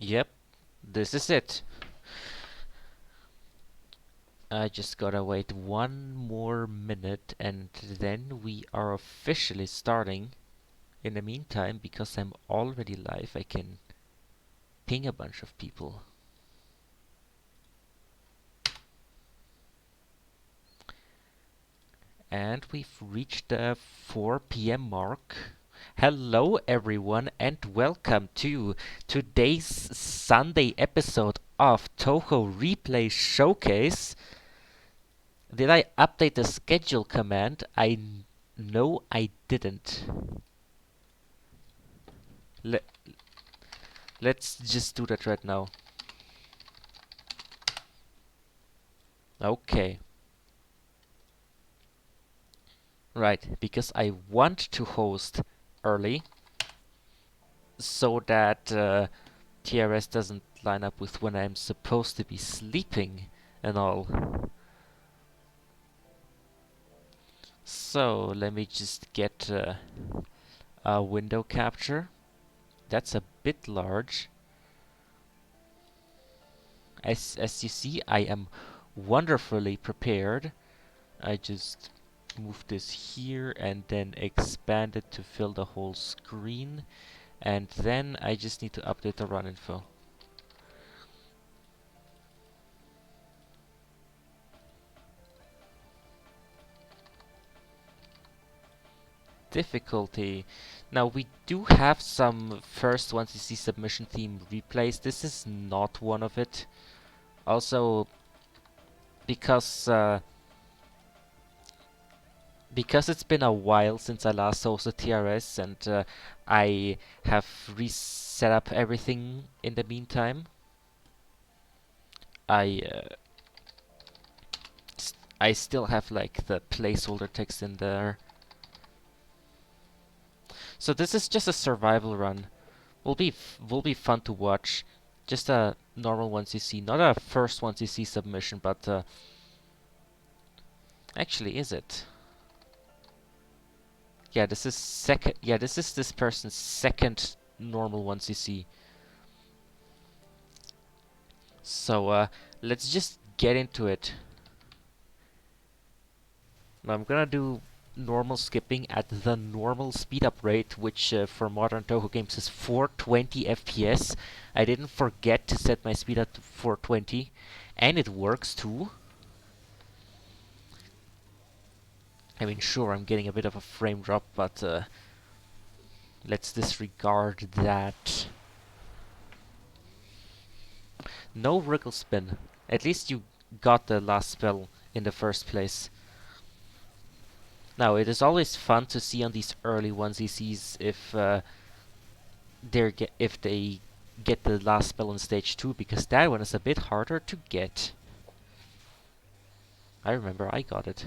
Yep, this is it. I just gotta wait one more minute and then we are officially starting. In the meantime, because I'm already live, I can ping a bunch of people. And we've reached the 4 p.m. mark. Hello, everyone, and welcome to today's Sunday episode of Touhou Replay Showcase. Did I update the schedule command? No, I didn't. Le let's just do that right now. Okay. Right, because I want to host early so that TRS doesn't line up with when I'm supposed to be sleeping and all. So let me just get a window capture. That's a bit large. As you see, I am wonderfully prepared. I just move this here and then expand it to fill the whole screen. And then I just need to update the run info. Difficulty. Now we do have some first 1cc submission theme replays. This is not one of it. Also, because because it's been a while since I last hosted TRS and I have reset up everything in the meantime. I I still have like the placeholder text in there. So this is just a survival run. Will be fun to watch. Just a normal 1cc, not a first 1cc submission, but actually, is it? Yeah, this is second. Yeah, this is this person's second normal 1cc. So let's just get into it. Now I'm gonna do normal skipping at the normal speed up rate, which for modern Touhou games is 420 FPS. I didn't forget to set my speed up to 420, and it works too. I mean, sure, I'm getting a bit of a frame drop, but let's disregard that. No wriggle spin. At least you got the last spell in the first place. Now, it is always fun to see on these early 1ccs if if they get the last spell on stage 2, because that one is a bit harder to get. I remember I got it.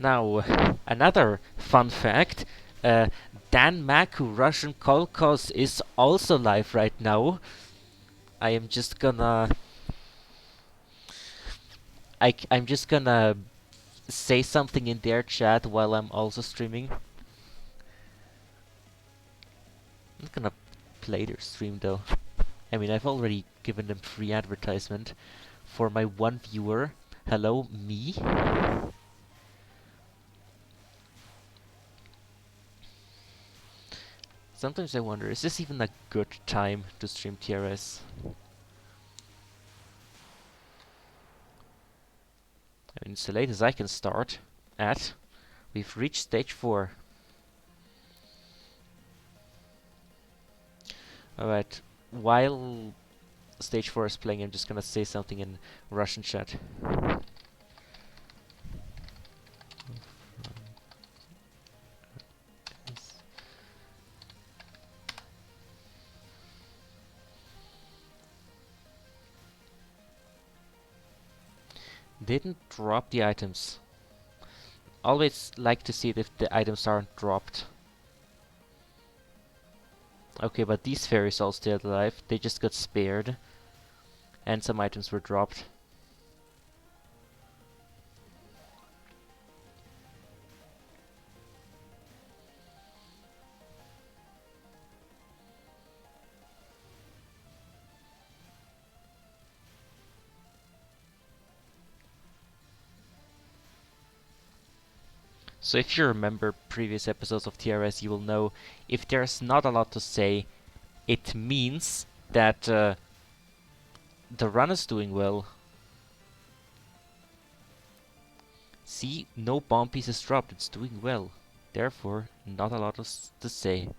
Now, another fun fact, Dan Maku Russian Kolkos is also live right now. I am just gonna... I'm just gonna say something in their chat while I'm also streaming. I'm not gonna play their stream though. I mean, I've already given them free advertisement for my one viewer. Hello, me. Sometimes I wonder, is this even a good time to stream TRS? I mean, it's the latest I can start at. We've reached stage 4. Alright, while stage 4 is playing, I'm just gonna say something in Russian chat. Didn't drop the items. Always like to see it if the items aren't dropped. Okay, but these fairies all still alive. They just got spared. And some items were dropped. So if you remember previous episodes of TRS, you will know if there's not a lot to say, it means that the run is doing well. See, no bomb pieces dropped, it's doing well. Therefore, not a lot to say.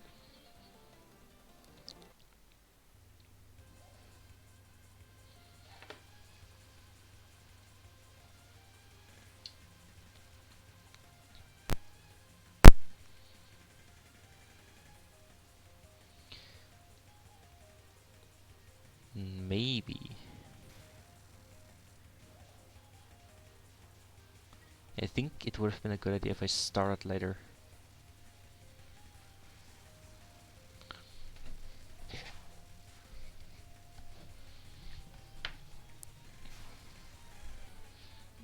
Maybe. I think it would have been a good idea if I started later.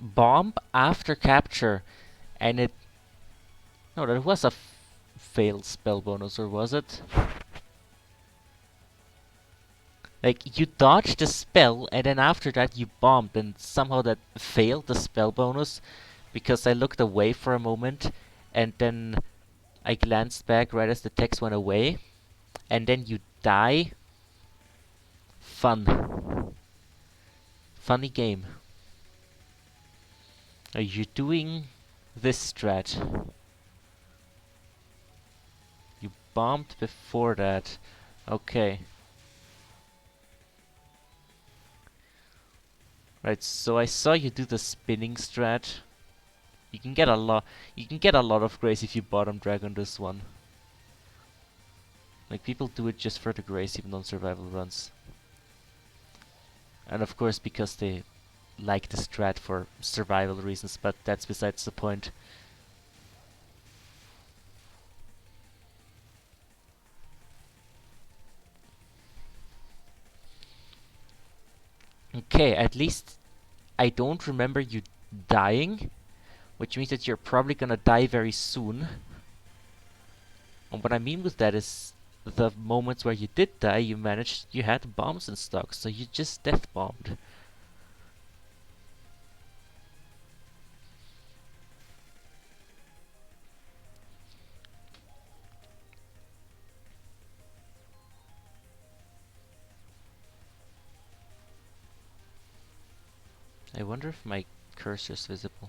Bomb after capture, and it... No, that was a failed spell bonus, or was it? Like, you dodged the spell, and then after that you bombed, and somehow that failed the spell bonus, because I looked away for a moment, and then I glanced back right as the text went away, and then you die. Fun. Funny game. Are you doing this strat? You bombed before that. Okay. Right, so I saw you do the spinning strat. You can get a lot of grace if you bottom drag on this one. Like, people do it just for the grace even on survival runs. And of course because they like the strat for survival reasons, but that's besides the point. Okay, at least I don't remember you dying, which means that you're probably gonna die very soon. And what I mean with that is the moments where you did die, you had bombs in stock, so you just death bombed. I wonder if my cursor's visible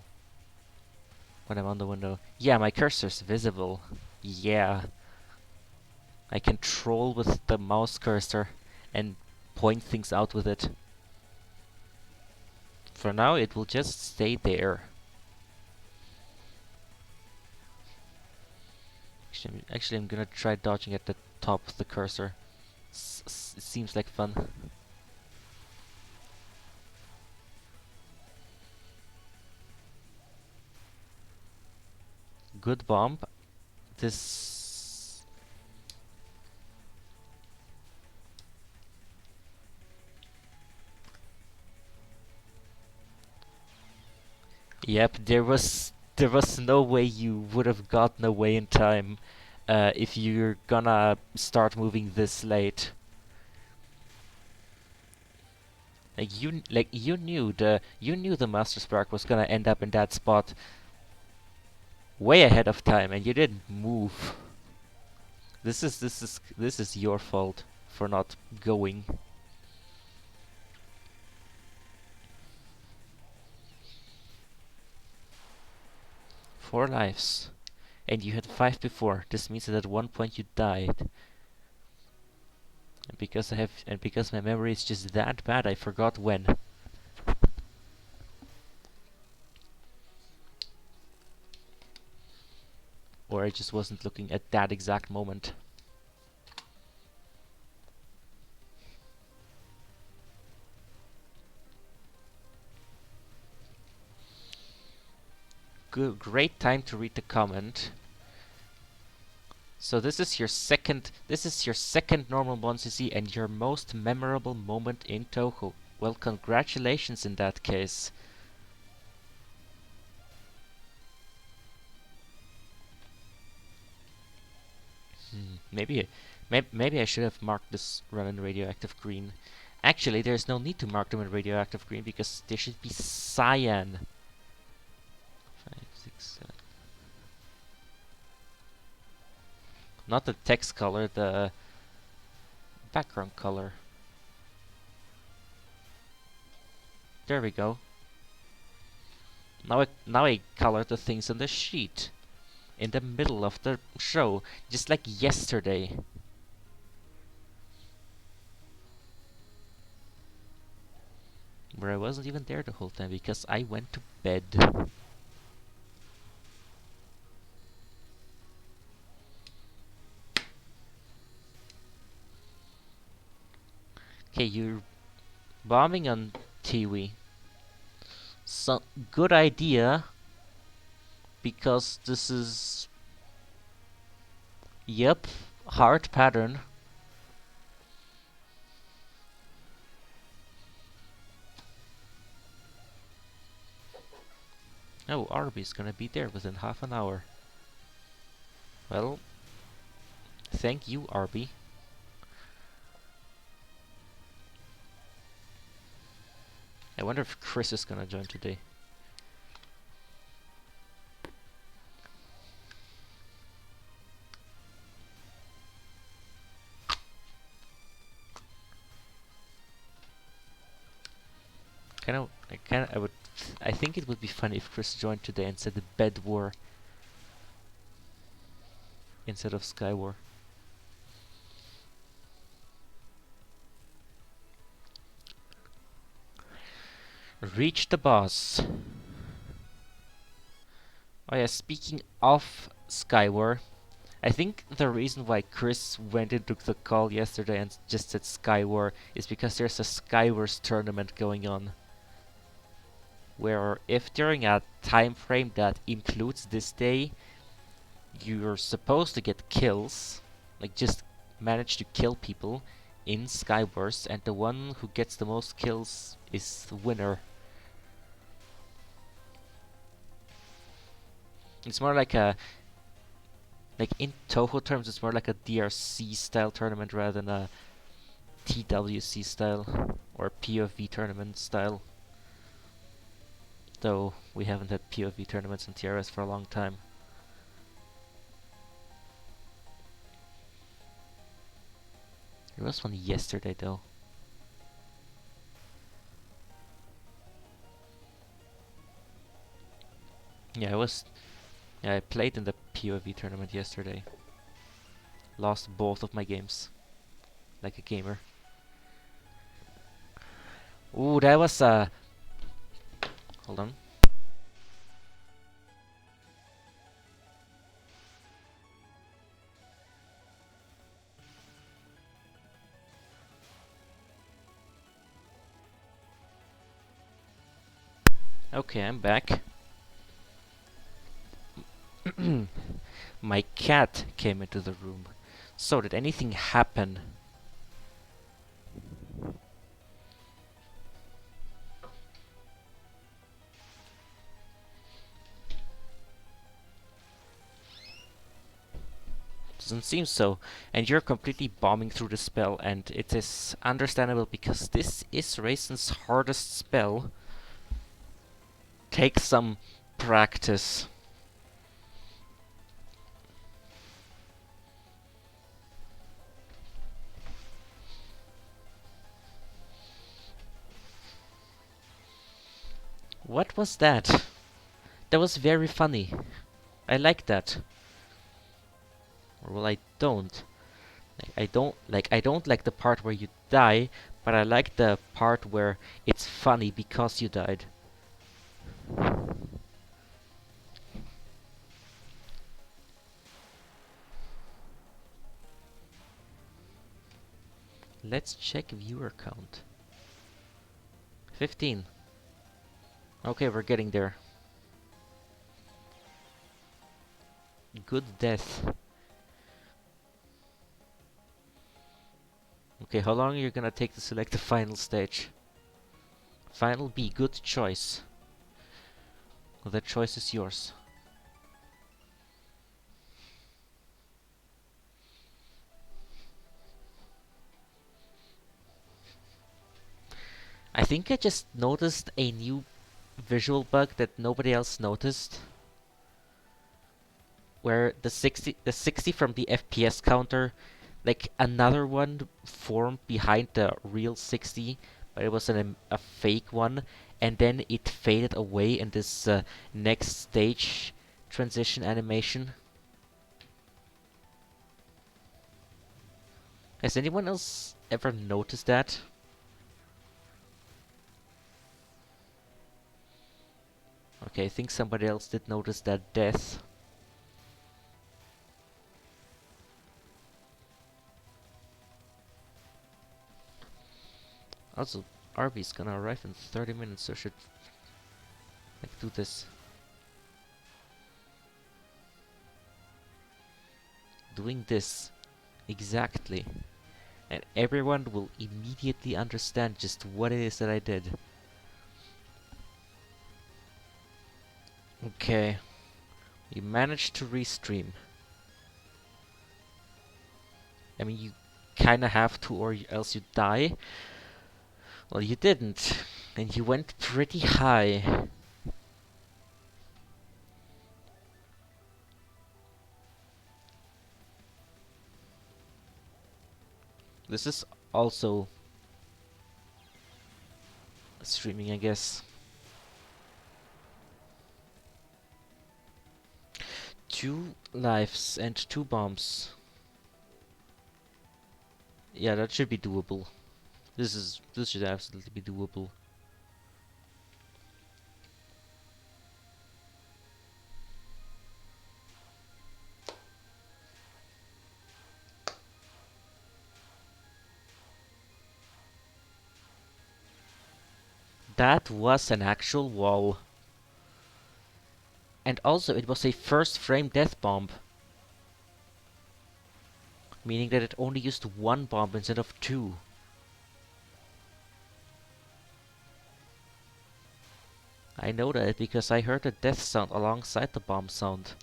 when I'm on the window. Yeah, my cursor's visible. Yeah. I can troll with the mouse cursor and point things out with it. For now, it will just stay there. Actually, I'm gonna try dodging at the top of the cursor. It seems like fun. Good bomb. This... Yep, there was no way you would have gotten away in time if you're gonna start moving this late. You knew the Master Spark was gonna end up in that spot way ahead of time, and you didn't move. This is your fault for not going. 4 lives. And you had 5 before. This means that at one point you died. And because my memory is just that bad, I forgot when. Or I just wasn't looking at that exact moment. Great time to read the comment. So this is your second normal CC and your most memorable moment in Touhou. Well, congratulations in that case. Maybe I should have marked this run in radioactive green. Actually, there's no need to mark them in radioactive green because they should be cyan. 5, 6, 7. Not the text color, the background color. There we go. Now I color the things on the sheet in the middle of the show, just like yesterday. Where I wasn't even there the whole time because I went to bed. Okay, you're bombing on Tiwi. So, good idea, because this is... Yep, hard pattern. Oh, Arby's gonna be there within half an hour. Well, thank you, Arby. I wonder if Chris is gonna join today. I think it would be funny if Chris joined today and said the Bed War instead of Sky War. Reach the boss. Oh yeah, speaking of Sky War, I think the reason why Chris went into the call yesterday and just said Sky War is because there's a Sky Wars tournament going on. Where if during a time frame that includes this day, you're supposed to get kills, like just manage to kill people in Skywars, and the one who gets the most kills is the winner. It's more like a... Like in Touhou terms, it's more like a DRC style tournament rather than a TWC style or POV tournament style. Though we haven't had POV tournaments in TRS for a long time. There was one yesterday though. Yeah, I played in the POV tournament yesterday. Lost both of my games. Like a gamer. Ooh, that was a... Hold on. Okay, I'm back. My cat came into the room. So, did anything happen? Doesn't seem so. And you're completely bombing through the spell, and it is understandable because this is Raisin's hardest spell. Take some practice. What was that? That was very funny. I like that. Or well, I don't. I don't like the part where you die, but I like the part where it's funny because you died. Let's check viewer count. 15. Okay, we're getting there. Good death. Okay, how long are you gonna take to select the final stage? Final B, good choice. Well, that choice is yours. I think I just noticed a new visual bug that nobody else noticed. where the 60 from the FPS counter, like another one formed behind the real 60, but it was a fake one, and then it faded away in this next stage transition animation. Has anyone else ever noticed that? Okay, I think somebody else did notice that death. Also, Arby's gonna arrive in 30 minutes, so I should like do this. Doing this exactly, and everyone will immediately understand just what it is that I did. Okay, you managed to restream. I mean, you kinda have to, or else you die. Well, you didn't, and you went pretty high. This is also streaming, I guess. 2 lives and 2 bombs. Yeah, that should be doable. This should absolutely be doable. That was an actual wall. And also, it was a first frame death bomb. Meaning that it only used 1 bomb instead of 2. I know that because I heard the death sound alongside the bomb sound.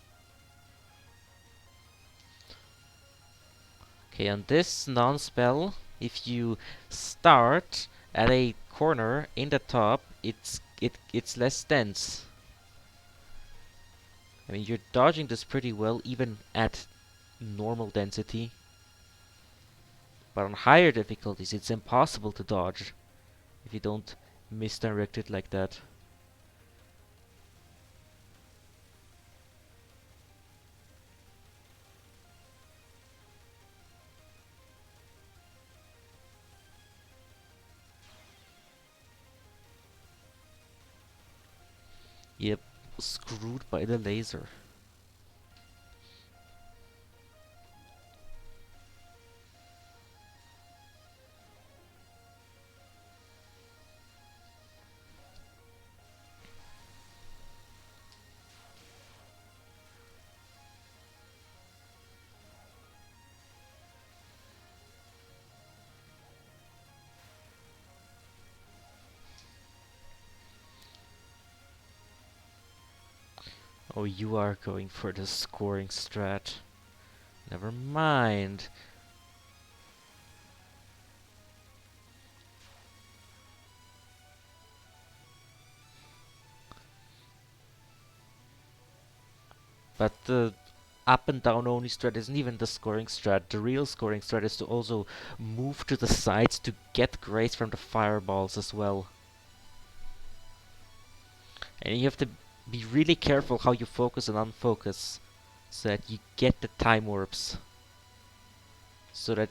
Okay, on this non-spell, if you start at a corner in the top, it's less dense. I mean, you're dodging this pretty well, even at normal density. But on higher difficulties, it's impossible to dodge if you don't misdirect it like that. Yep, screwed by the laser. Oh, you are going for the scoring strat. Never mind. But the up and down only strat isn't even the scoring strat. The real scoring strat is to also move to the sides to get grace from the fireballs as well. And you have to be really careful how you focus and unfocus so that you get the time warps. So that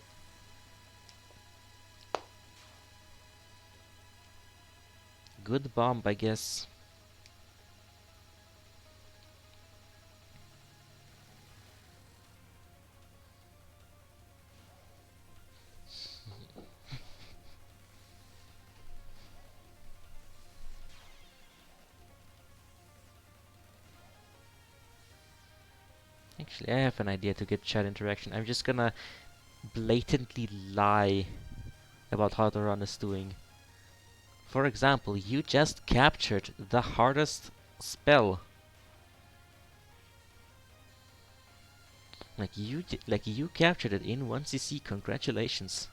good bomb, I guess. Actually, I have an idea to get chat interaction. I'm just gonna blatantly lie about how the run is doing. For example, you just captured the hardest spell. Like you captured it in 1cc. Congratulations.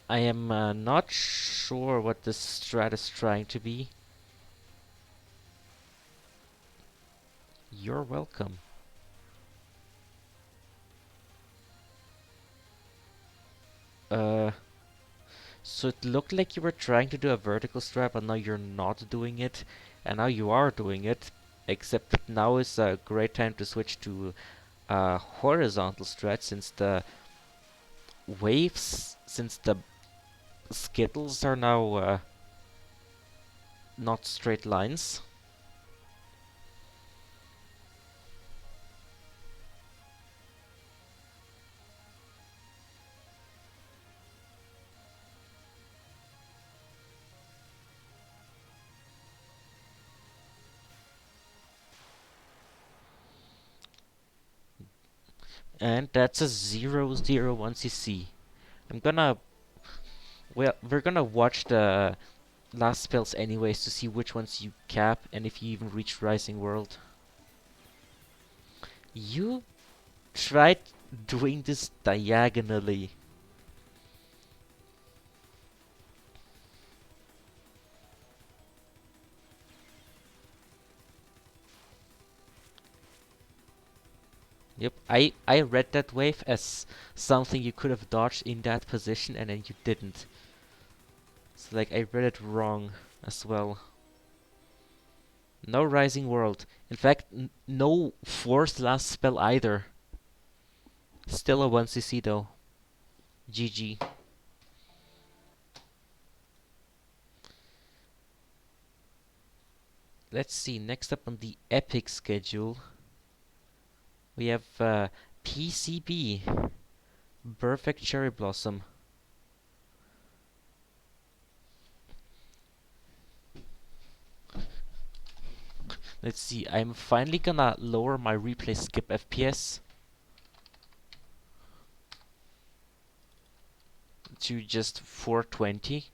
I am not sure what this strat is trying to be. You're welcome. Uh, so it looked like you were trying to do a vertical strat, but now you're not doing it, and now you are doing it. Except that now is a great time to switch to horizontal strat, since the waves, since the skittles are now not straight lines. And that's a 001 CC. I'm gonna, well, we're gonna watch the last spells anyways to see which ones you cap and if you even reach Rising World. You tried doing this diagonally. Yep, I read that wave as something you could have dodged in that position and then you didn't. So like I read it wrong as well. No Rising World. In fact, no fourth last spell either. Still a 1cc though. GG. Let's see, next up on the epic schedule, we have PCB, Perfect Cherry Blossom. Let's see, I'm finally gonna lower my replay skip FPS to just 420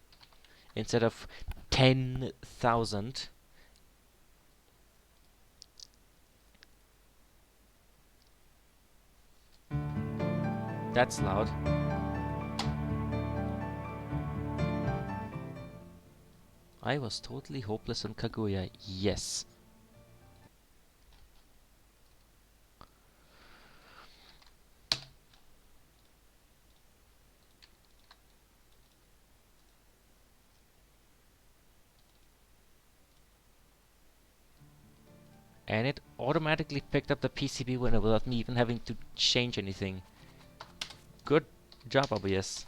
instead of 10,000. That's loud. I was totally hopeless on Kaguya, yes. And it automatically picked up the PCB winner without me even having to change anything. Good job, OBS.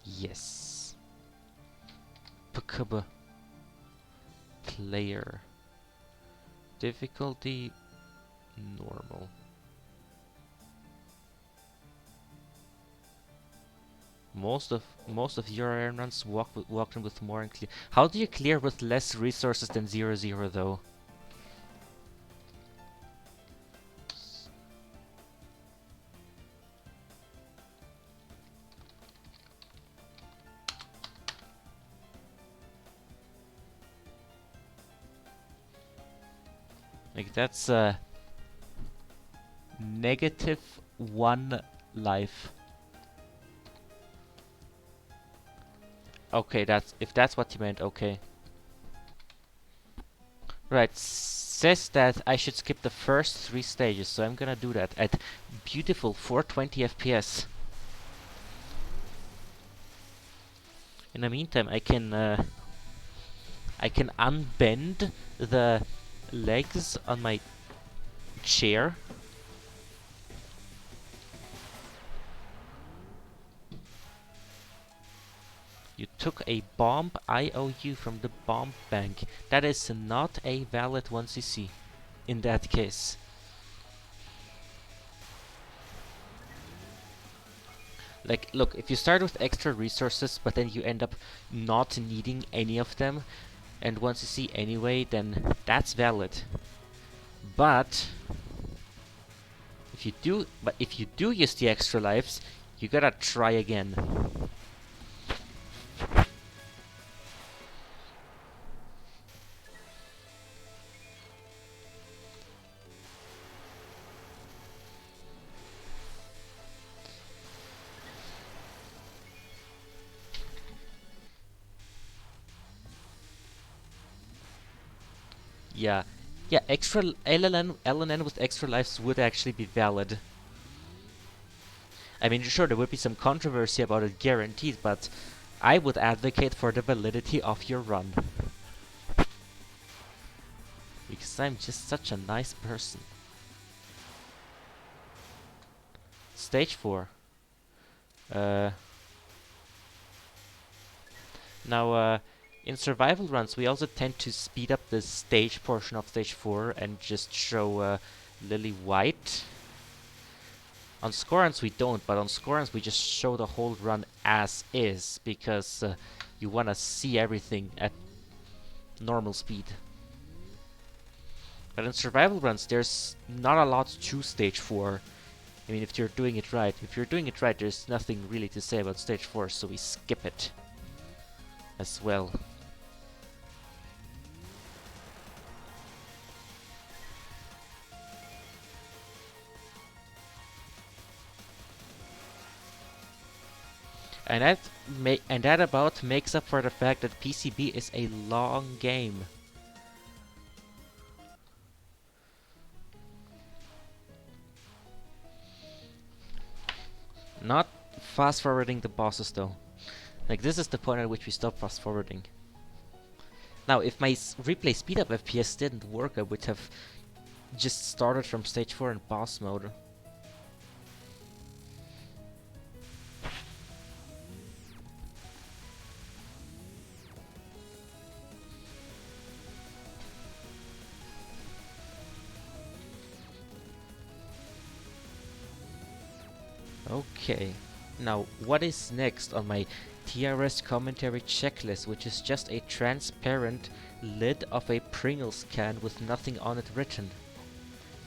Yes. Pakaba. Player. Difficulty normal. Most of your iron runs walked in with more and clear. How do you clear with less resources than 0-0 though? Like that's -1 life. Okay, if that's what you meant, okay. Right, says that I should skip the first 3 stages, so I'm gonna do that at beautiful 420 FPS. In the meantime, I can unbend the legs on my chair. You took a bomb IOU from the bomb bank. That is not a valid 1cc in that case. Like, look, if you start with extra resources, but then you end up not needing any of them, and 1cc anyway, then that's valid. But if you do use the extra lives, you gotta try again. Yeah. Yeah, extra LNN with extra lives would actually be valid. I mean, sure, there would be some controversy about it guaranteed, but I would advocate for the validity of your run. Because I'm just such a nice person. Stage 4. Uh, now, in survival runs, we also tend to speed up the stage portion of stage 4 and just show Lily White. On score runs we don't, but on score runs we just show the whole run as is, because you want to see everything at normal speed. But in survival runs, there's not a lot to stage 4. I mean, if you're doing it right. If you're doing it right, there's nothing really to say about stage 4, so we skip it as well. And that about makes up for the fact that PCB is a long game. Not fast forwarding the bosses though. Like, this is the point at which we stop fast forwarding. Now, if my replay speed up FPS didn't work, I would have just started from stage 4 in boss mode. Okay, now what is next on my TRS commentary checklist, which is just a transparent lid of a Pringles can with nothing on it written?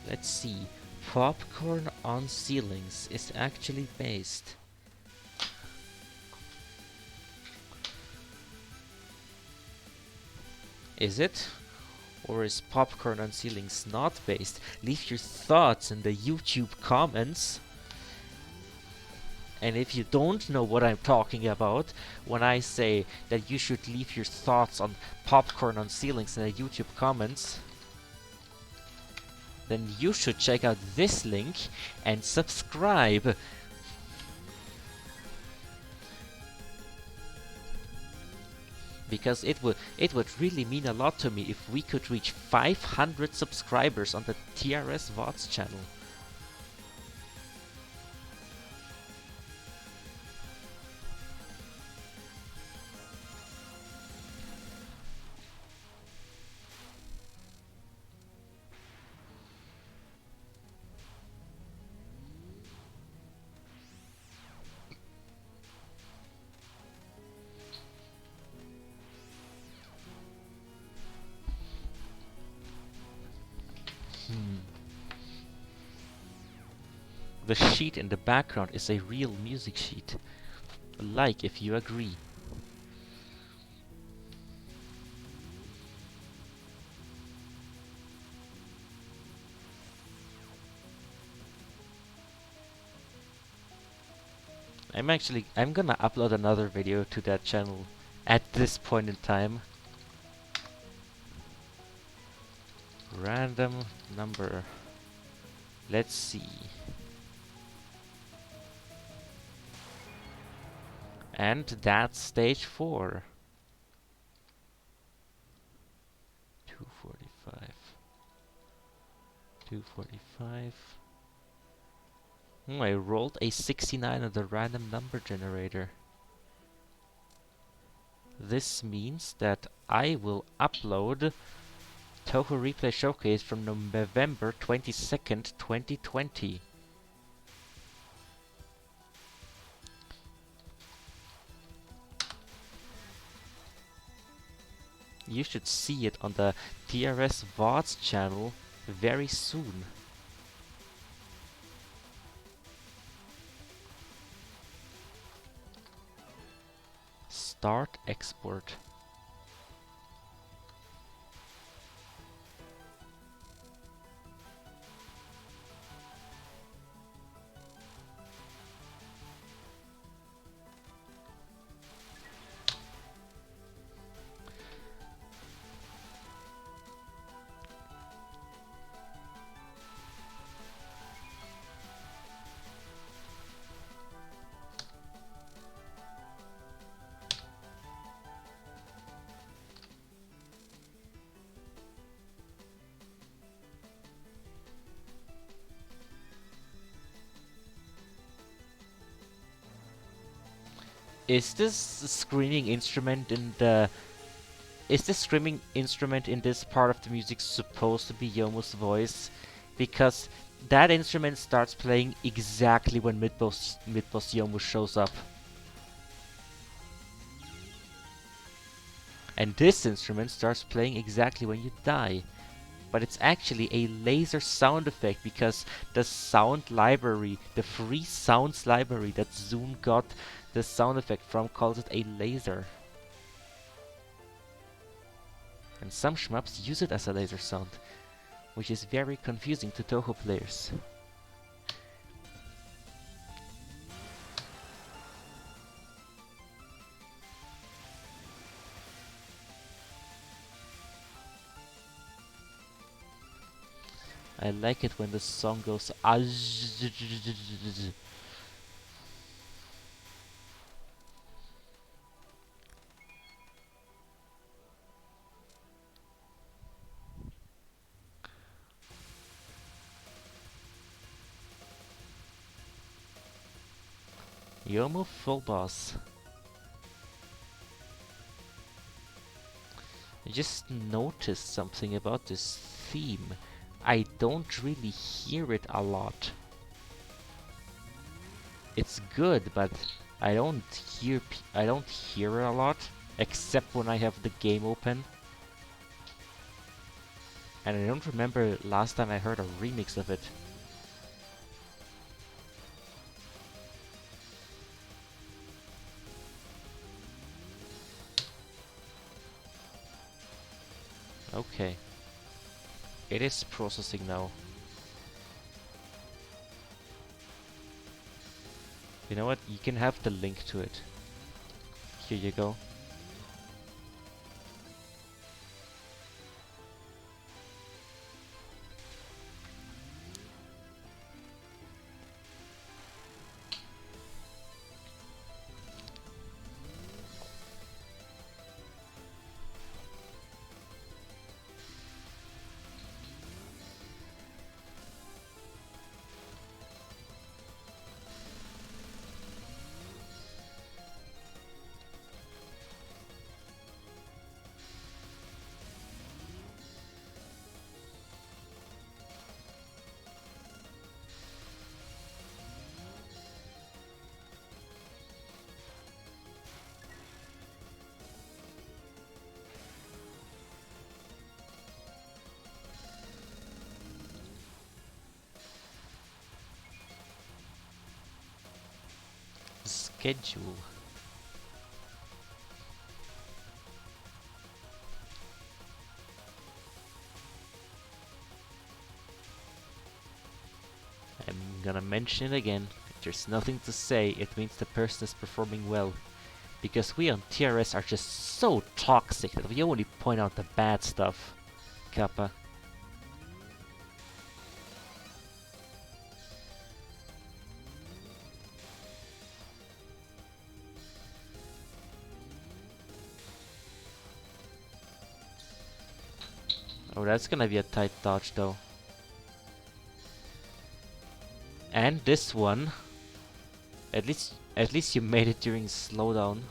Let's see. Popcorn on ceilings is actually based. Is it? Or is popcorn on ceilings not based? Leave your thoughts in the YouTube comments. And if you don't know what I'm talking about when I say that you should leave your thoughts on popcorn on ceilings in the YouTube comments, then you should check out this link and subscribe. Because it would really mean a lot to me if we could reach 500 subscribers on the TRS VODs channel. The sheet in the background is a real music sheet. Like if you agree. I'm gonna upload another video to that channel at this point in time. Random number. Let's see. And that's stage 4. 245. 245. I rolled a 69 on the random number generator. This means that I will upload Touhou Replay Showcase from November 22nd, 2020. You should see it on the TRS VODs channel very soon. Start export. Is this screaming instrument in the... Is this screaming instrument in this part of the music supposed to be Yomu's voice? Because that instrument starts playing exactly when mid-boss Yomu shows up. And this instrument starts playing exactly when you die. But it's actually a laser sound effect because the sound library, the free sounds library that Zoom got the sound effect from, calls it a laser. And some shmups use it as a laser sound, which is very confusing to Touhou players. I like it when the song goes Yomu full boss. I just noticed something about this theme. I don't really hear it a lot. It's good, but I don't hear it a lot, except when I have the game open. And I don't remember last time I heard a remix of it. Okay. It is processing now. You know what? You can have the link to it. Here you go. Schedule. I'm gonna mention it again. If there's nothing to say, it means the person is performing well. Because we on TRS are just so toxic that we only point out the bad stuff. Kappa. Oh, that's gonna be a tight dodge though. And this one, at least you made it during slowdown.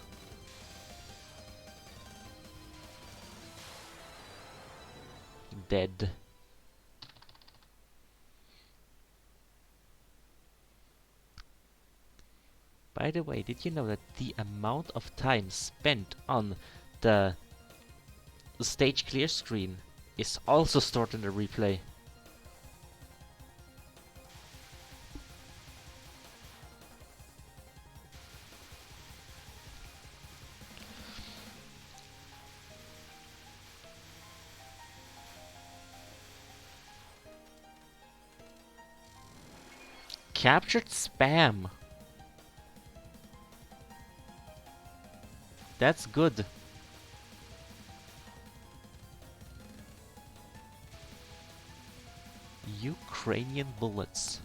Dead. By the way, did you know that the amount of time spent on the stage clear screen is also stored in the replay? Captured spam. That's good. Ukrainian bullets.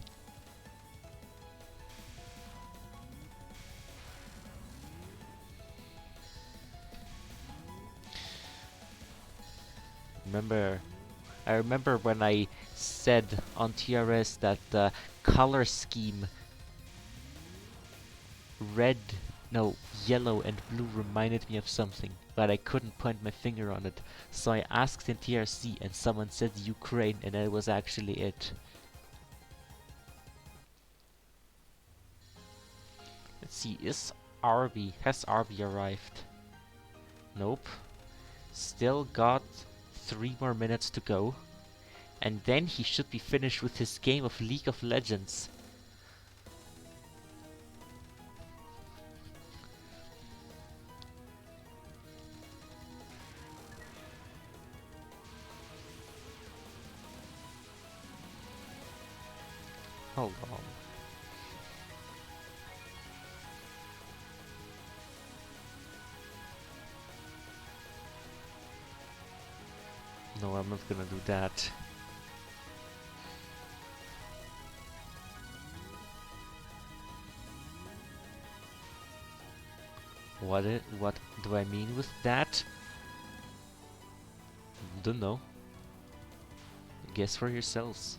I remember when I said on TRS that the color scheme red No, yellow and blue reminded me of something, but I couldn't point my finger on it. So I asked in TRC and someone said Ukraine and that was actually it. Let's see, has Arby arrived? Nope. Still got 3 more minutes to go. And then he should be finished with his game of League of Legends. Hold on. No, I'm not gonna do that. What do I mean with that? Don't know. Guess for yourselves.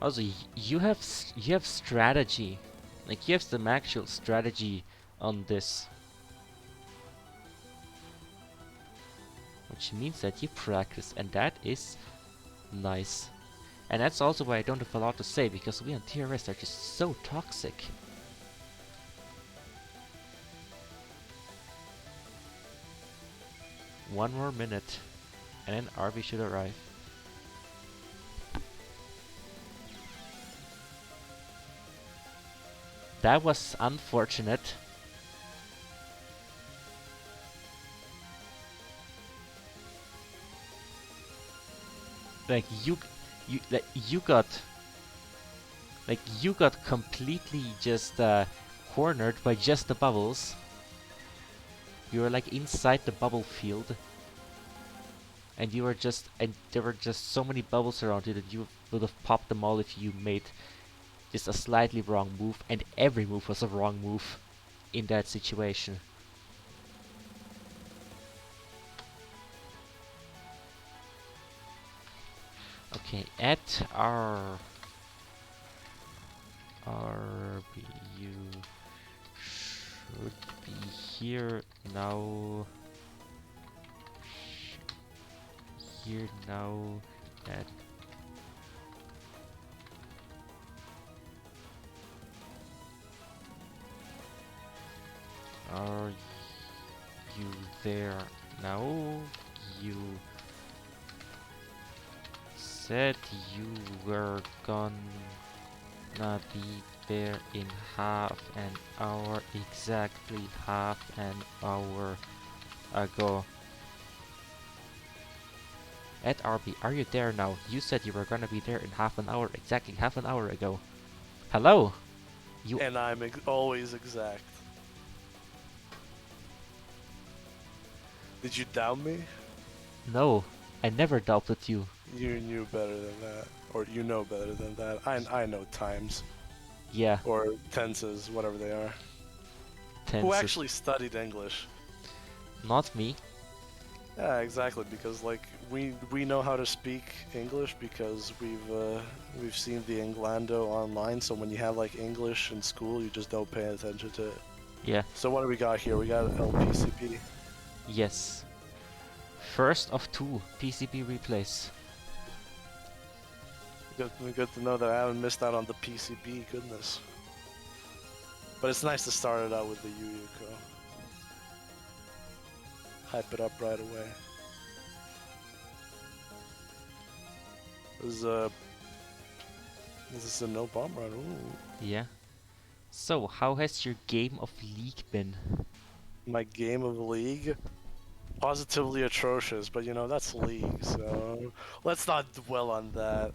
Also, you have strategy, like you have some actual strategy on this, which means that you practice, and that is nice. And that's also why I don't have a lot to say, because we on TRS are just so toxic. One more minute, and then Arby should arrive. That was unfortunate. Like you got completely just cornered by just the bubbles. You were like inside the bubble field, and there were just so many bubbles around you that you would have popped them all if you made just a slightly wrong move, and every move was a wrong move in that situation. Okay, at our RBU should be here now. Here now at are you there now? You said you were gonna be there in half an hour, exactly half an hour ago. At RB, are you there now? You said you were gonna be there in half an hour, exactly half an hour ago. Hello? You And I'm always exact. Did you doubt me? No, I never doubted you. You knew better than that. Or you know better than that. I know times. Yeah, Or tenses, whatever they are. Who tenses. actually studied English? Not me. Yeah, exactly. Because like we know how to speak English because we've seen the Englando online. So when you have like English in school, you just don't pay attention to it. Yeah, So what do we got here? We got LPCP. yes. First of two PCB replays. Good to know that I haven't missed out on the PCB. Goodness. But it's nice to start it out with the Yuyuko. Hype it up right away. Is this a no bomb run? Ooh. Yeah. So, how has your game of League been? My game of League? Positively atrocious, but you know, that's League, so let's not dwell on that.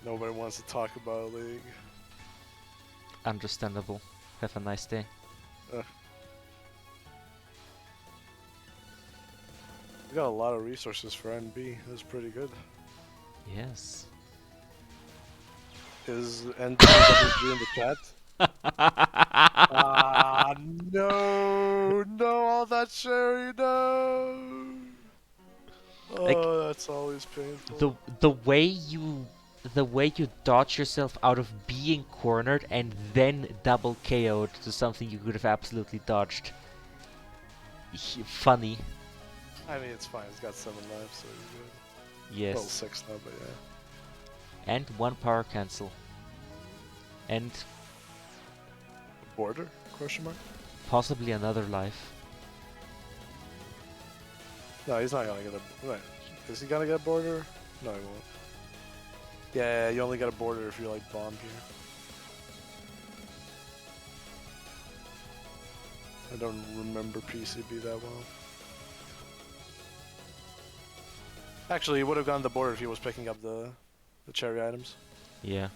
Nobody wants to talk about League. Understandable. Have a nice day. We got a lot of resources for NB. That's pretty good. Yes. Is NBWG in the chat? Ah, no, no, all that cherry, no. Like Oh, that's always the painful. the way you the way you dodge yourself out of being cornered and then double KO'd to something you could have absolutely dodged. Funny. I mean, it's fine. He's got 7 lives, so he's good. Well, Yes. 6 now, but yeah. And one power cancel. And Border? Question mark? possibly another life. No, he's not gonna get a. Wait, is he gonna get a border? No, he won't. Yeah, you only get a border if you like bomb here. I don't remember PCB that well. Actually, he would have gone the border if he was picking up the cherry items. Yeah.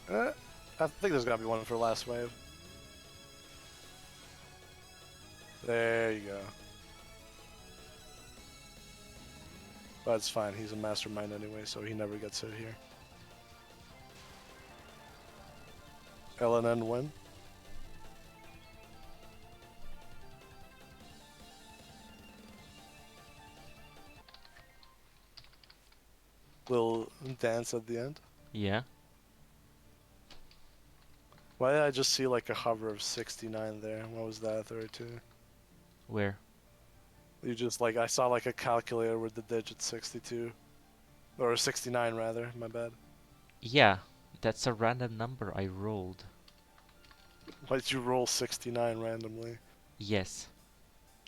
I think there's gotta be one for last wave. There you go. That's fine, he's a mastermind anyway, so he never gets hit here. LNN win. Little dance at the end. Yeah. Why did I just see like a hover of 69 there? What was that, 32? Where? You just like, I saw like a calculator with the digit 62. Or 69 rather, my bad. Yeah. That's a random number I rolled. Why did you roll 69 randomly? Yes.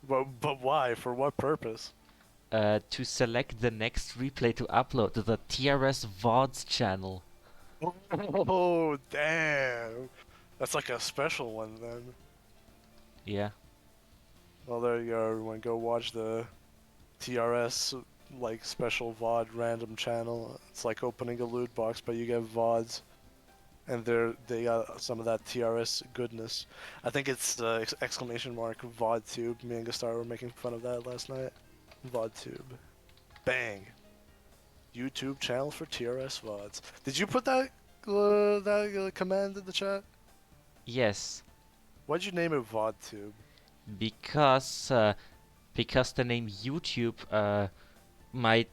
But why? For what purpose? To select the next replay to upload to the TRS VODs channel. Oh, damn. That's like a special one then. Yeah. Well, there you go, everyone. Go watch the TRS like special VOD random channel. It's like opening a loot box, but you get VODs. And they got some of that TRS goodness. I think it's exclamation mark VODtube. Me and Gastar were making fun of that last night. VODtube. Bang. YouTube channel for TRS VODs. Did you put that command in the chat? Yes. Why'd you name it VODtube? Because the name YouTube might,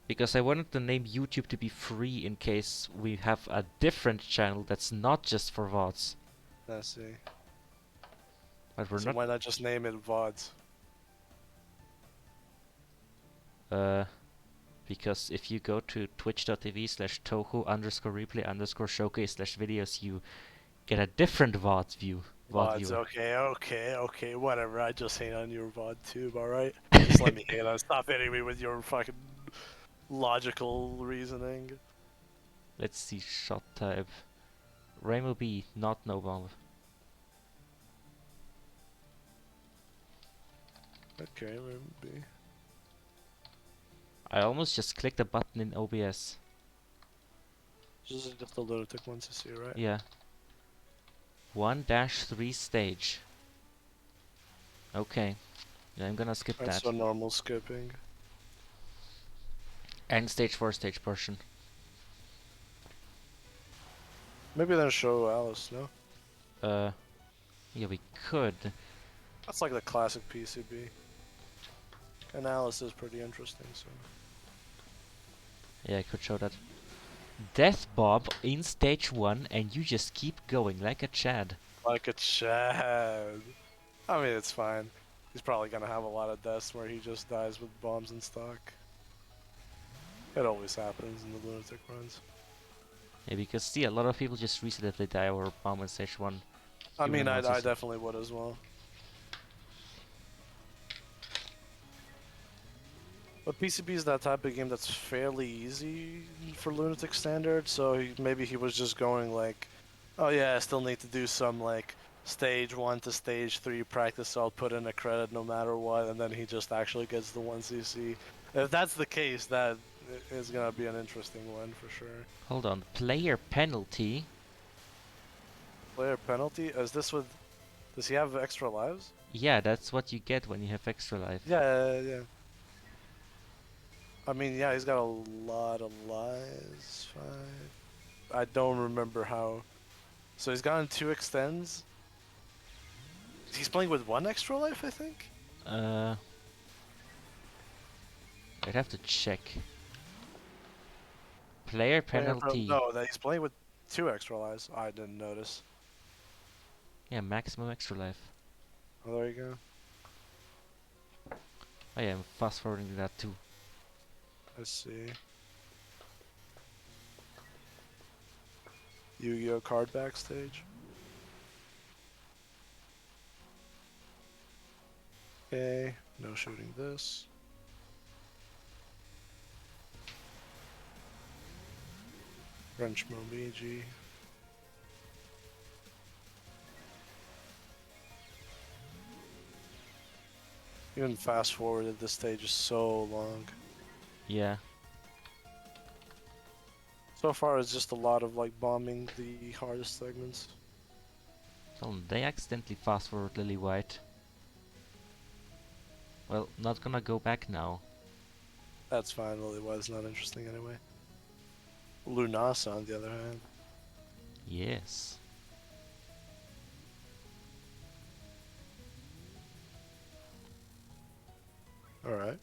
because I wanted the name YouTube to be free in case we have a different channel that's not just for VODs. I see. But we're So not. why not just name it VODs? Because if you go to twitch.tv/Touhou_replay_showcase/videos, you get a different VOD view. VOD VODs, viewer. okay, whatever. I just hate on your VODtube, alright? Just let me hate on. Stop hitting me with your fucking logical reasoning. Let's see, shot type. Rainbow B, not no bomb. Okay, maybe. I almost just clicked a button in OBS. This is just a lunatic one to see, right? Yeah. 1-3 stage. Okay. Yeah, I'm gonna skip That's that. so normal skipping. And stage 4 stage portion. Maybe then show Alice, no? Yeah, we could. That's like the classic PCB. And Alice is pretty interesting, so. Yeah, I could show that. Death Bob in stage 1, and you just keep going like a Chad. Like a Chad. I mean, it's fine. He's probably gonna have a lot of deaths where he just dies with bombs in stock. It always happens in the lunatic runs. Yeah, because see, a lot of people just reset if they die or bomb in stage 1. I Even mean, I announcers. definitely would as well. But PCB is that type of game that's fairly easy for lunatic standard, so maybe he was just going like, oh yeah, I still need to do some like stage 1 to stage 3 practice, so I'll put in a credit no matter what, and then he just actually gets the 1cc. If that's the case, that is gonna be an interesting one for sure. Hold on, player penalty? Player penalty? Is this with... Does he have extra lives? Yeah, that's what you get when you have extra life. Yeah. I mean, yeah, he's got a lot of lives. 5. I don't remember how. So he's gotten 2 extends. He's playing with 1 extra life, I think? I'd have to check. Player Player pro penalty. no, that he's playing with 2 extra lives. I didn't notice. Yeah, maximum extra life. Oh, there you go. I am fast forwarding that too. Let's see. Yu-Gi-Oh card backstage. Okay, no shooting this. French Momiji. Even fast forwarded, this stage is so long. Yeah. So far, it's just a lot of like bombing the hardest segments. So they accidentally fast forward Lily White. Well, not gonna go back now. That's fine, Lily White's not interesting anyway. Lunasa, on the other hand. Yes. Alright.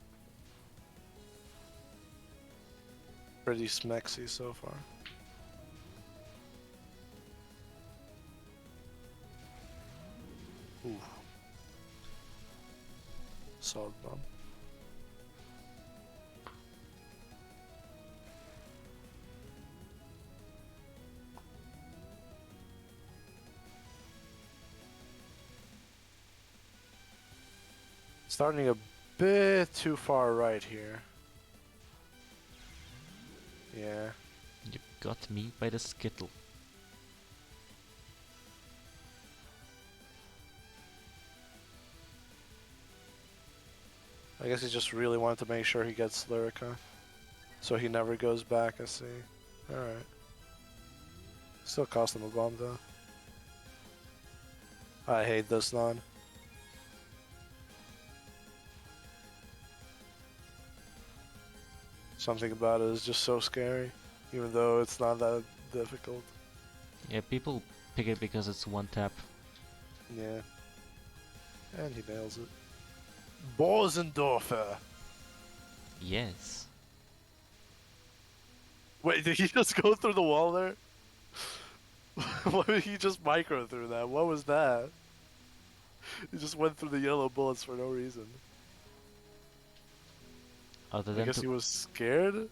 Pretty smexy so far. Ooh. Solid bomb. Starting a bit too far right here. Yeah. You got me by the skittle. I guess he just really wanted to make sure he gets Lyrica. So he never goes back, I see. Alright. Still cost him a bomb though. I hate this non. Something about it is just so scary, even though it's not that difficult. Yeah, people pick it because it's one tap. Yeah. And he nails it. Bosendorfer! Yes. Wait, did he just go through the wall there? Why did he just micro through that? What was that? He just went through the yellow bullets for no reason. Other I than guess to he was scared?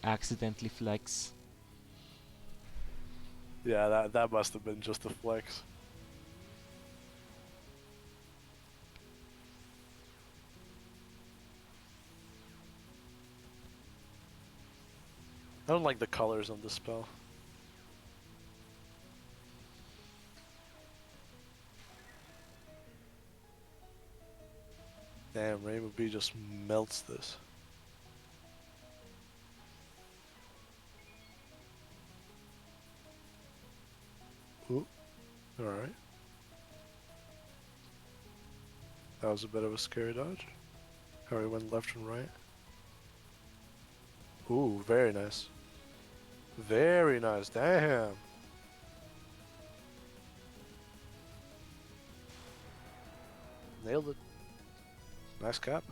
accidentally flex. Yeah, that must have been just a flex. I don't like the colors on the spell. Damn, Rainbow B just melts this. Ooh, alright. That was a bit of a scary dodge. How he went left and right. Ooh, very nice. Very nice, damn. Nailed it. Nice cap.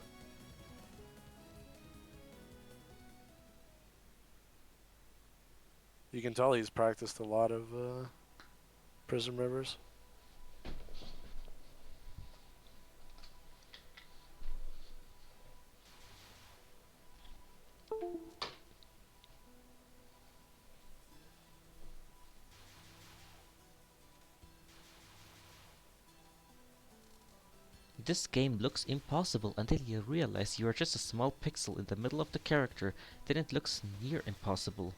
You can tell he's practiced a lot of Prism Rivers. This game looks impossible until you realize you are just a small pixel in the middle of the character, then it looks near impossible.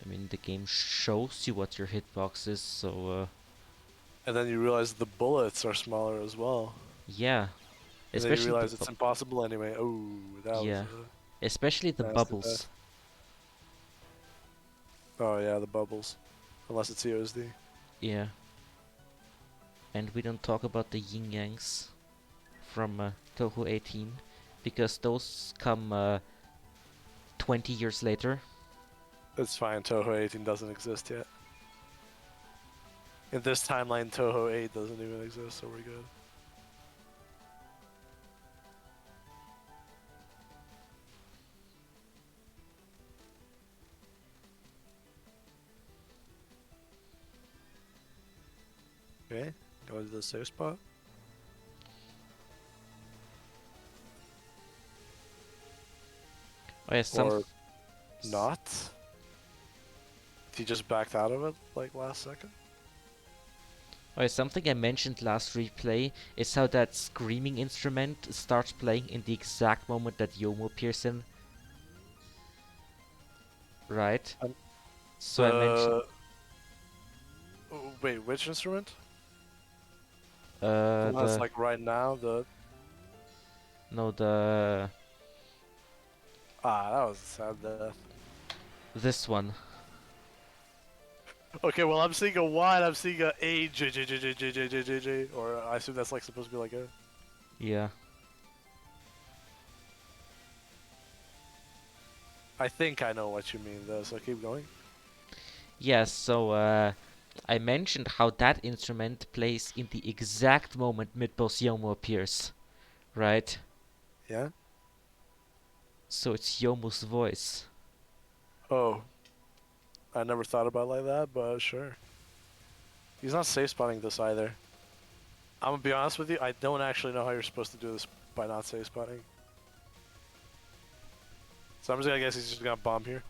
I mean, the game shows you what your hitbox is, so And then you realize the bullets are smaller as well. yeah. And then you Especially realize it's impossible anyway. Oh, that was yeah. Especially the nasty bubbles. death. Oh yeah, the bubbles. Unless it's EOSD. Yeah. And we don't talk about the yin yangs from Touhou 18 because those come 20 years later. It's fine, Touhou 18 doesn't exist yet. In this timeline, Touhou 8 doesn't even exist, so we're good. Okay, go to the safe spot. Oh yeah, some. Or not. He just backed out of it like last second. Oh yeah, something I mentioned last replay is how that screaming instrument starts playing in the exact moment that Yomo appears in. Right. And So I mentioned the oh, wait, which instrument? The one that's the like right now. The no the that was a sad death. this one. Okay, well I'm seeing a Y and I'm seeing a J J J J J J J J J, or I assume that's like supposed to be like a. Yeah. I think I know what you mean though, so keep going. Yeah, so I mentioned how that instrument plays in the exact moment Mid-Boss Yomo appears, right? Yeah. So it's Yomu's voice. Oh, I never thought about it like that, but sure. He's not safe spotting this either. I'm gonna be honest with you, I don't actually know how you're supposed to do this by not safe spotting. So I'm just gonna guess he's just gonna bomb here.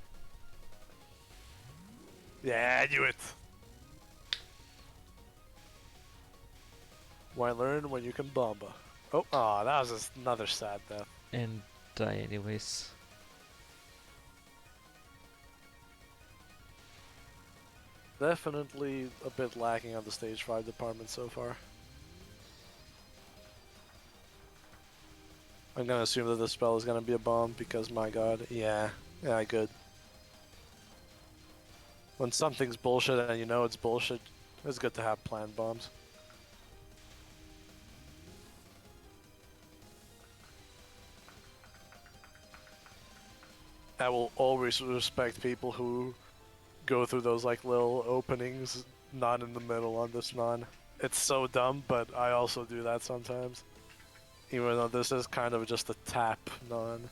Yeah, I knew it. Why learn when you can bomba? Oh, that was just another sad death. And die anyways. Definitely a bit lacking on the stage 5 department so far. I'm gonna assume that this spell is gonna be a bomb because my god, yeah, good. When something's bullshit and you know it's bullshit, it's good to have planned bombs. I will always respect people who go through those like little openings, not in the middle on this non. It's so dumb, but I also do that sometimes. Even though this is kind of just a tap non.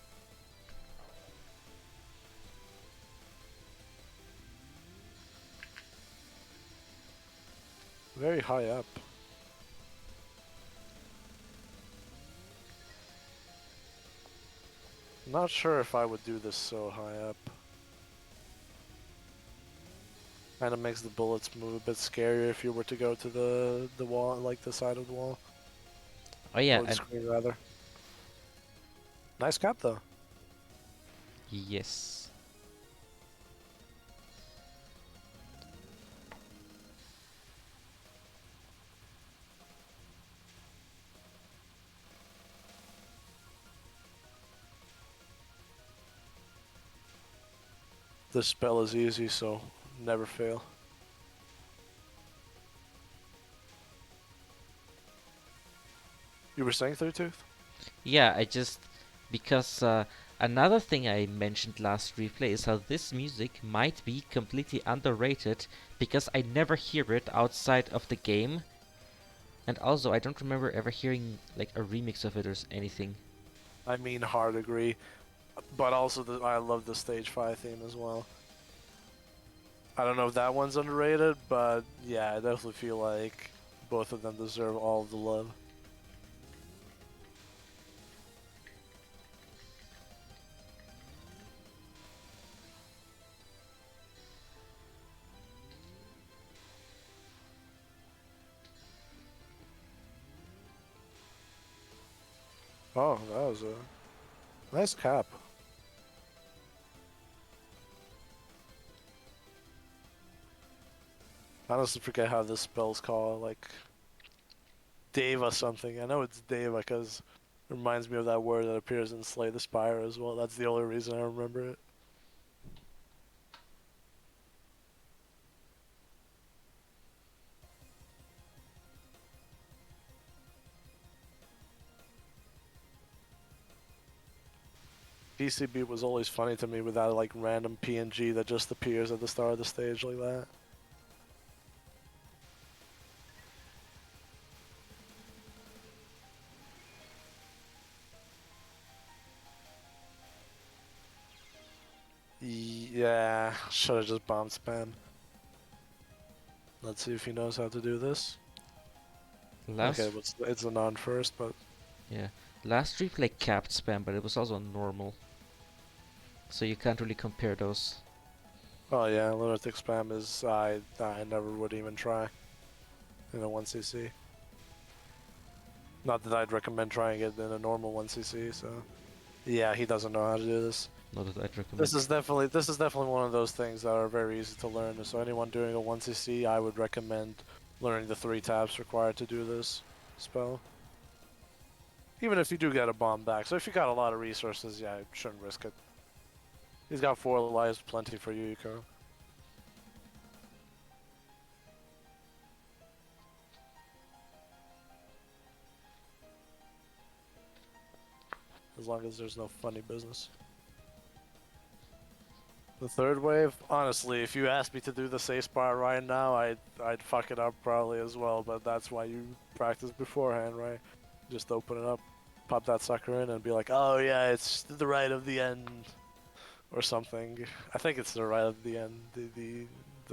Very high up. Not sure if I would do this so high up. Kind of makes the bullets move a bit scarier if you were to go to the wall, like the side of the wall. Oh yeah, Or the and screen rather. Nice cap though. yes. This spell is easy, so never fail. You were saying Third Tooth? Yeah, I just because another thing I mentioned last replay is how this music might be completely underrated because I never hear it outside of the game, and also I don't remember ever hearing like a remix of it or anything. I mean, hard agree. But also, I love the stage 5 theme as well. I don't know if that one's underrated, but yeah, I definitely feel like both of them deserve all of the love. Oh, that was a nice cap. I honestly forget how this spell's called, like Deva something. I know it's Deva because it reminds me of that word that appears in Slay the Spire as well. That's the only reason I remember it. PCB was always funny to me with that like random PNG that just appears at the start of the stage like that. Yeah, should have just bomb spam. Let's see if he knows how to do this. Okay, Last, but it's a non-first, but yeah, last replay capped spam, but it was also normal, so you can't really compare those. oh yeah, lunatic spam is I never would even try in a 1cc. Not that I'd recommend trying it in a normal 1cc. So yeah, he doesn't know how to do this. Not that I'd This recommend. is definitely one of those things that are very easy to learn. So anyone doing a 1cc, I would recommend learning the 3 taps required to do this spell. Even if you do get a bomb back. So if you got a lot of resources, yeah, you shouldn't risk it. He's got 4 lives, plenty for you, Yukiko. As long as there's no funny business. The third wave, honestly, if you asked me to do the safe spot right now, I'd fuck it up probably as well. But that's why you practice beforehand, right? Just open it up, pop that sucker in, and be like, oh yeah, it's to the right of the end or something. I think it's to the right of the end, the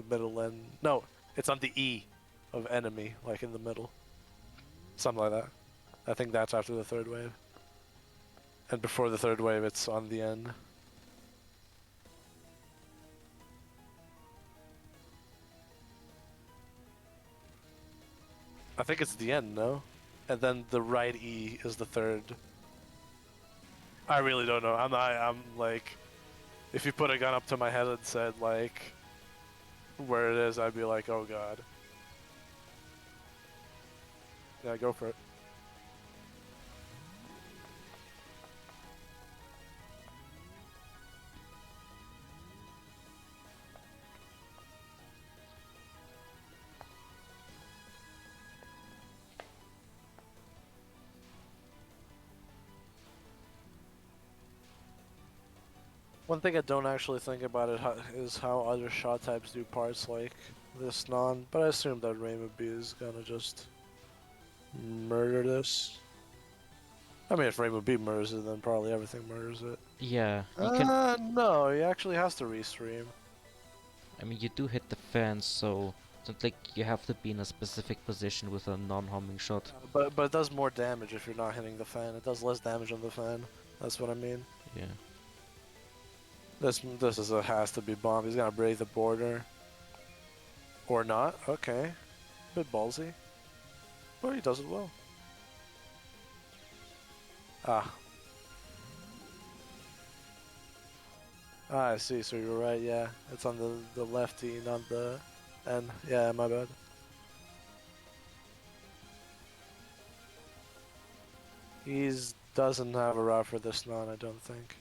middle end. No, it's on the E of enemy, like in the middle, something like that. I think that's after the third wave, and before the third wave, it's on the end. I think it's the end, no? And then the right E is the third. I really don't know. I'm like, if you put a gun up to my head and said like where it is, I'd be like, oh god. Yeah, go for it. One thing I don't actually think about is how other shot types do parts like this non, but I assume that Rainbow B is gonna just murder this. I mean, if Rainbow B murders it, then probably everything murders it. Yeah, you can. No, he actually has to restream. I mean, you do hit the fence, so it's not like you have to be in a specific position with a non-homing shot. But it does more damage if you're not hitting the fan. It does less damage on the fan. That's what I mean. Yeah. This is a has to be bomb. He's gonna break the border. Or not. Okay. Bit ballsy. But he does it well. Ah. Ah, I see. So you're right. Yeah, it's on the lefty, not the N. Yeah, my bad. He's doesn't have a route for this non, I don't think.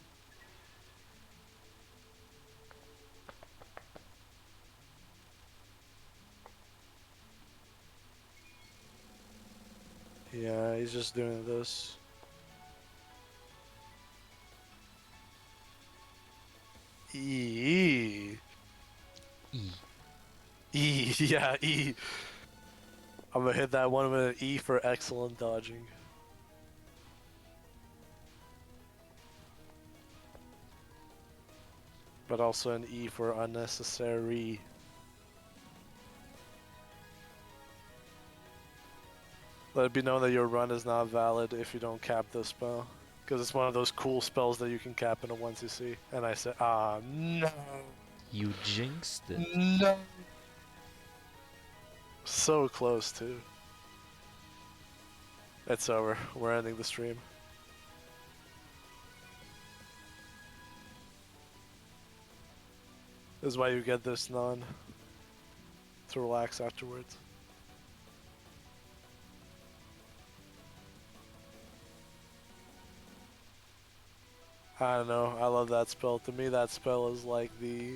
Yeah, he's just doing this. E. E. E. Yeah, E. I'm gonna hit that one with an E for excellent dodging. But also an E for unnecessary. Let it be known that your run is not valid if you don't cap this spell. Because it's one of those cool spells that you can cap in a 1cc. And I said, ah, no. You jinxed it. No. So close, too. It's over. We're ending the stream. This is why you get this non. To relax afterwards. I don't know. I love that spell. To me, that spell is like the.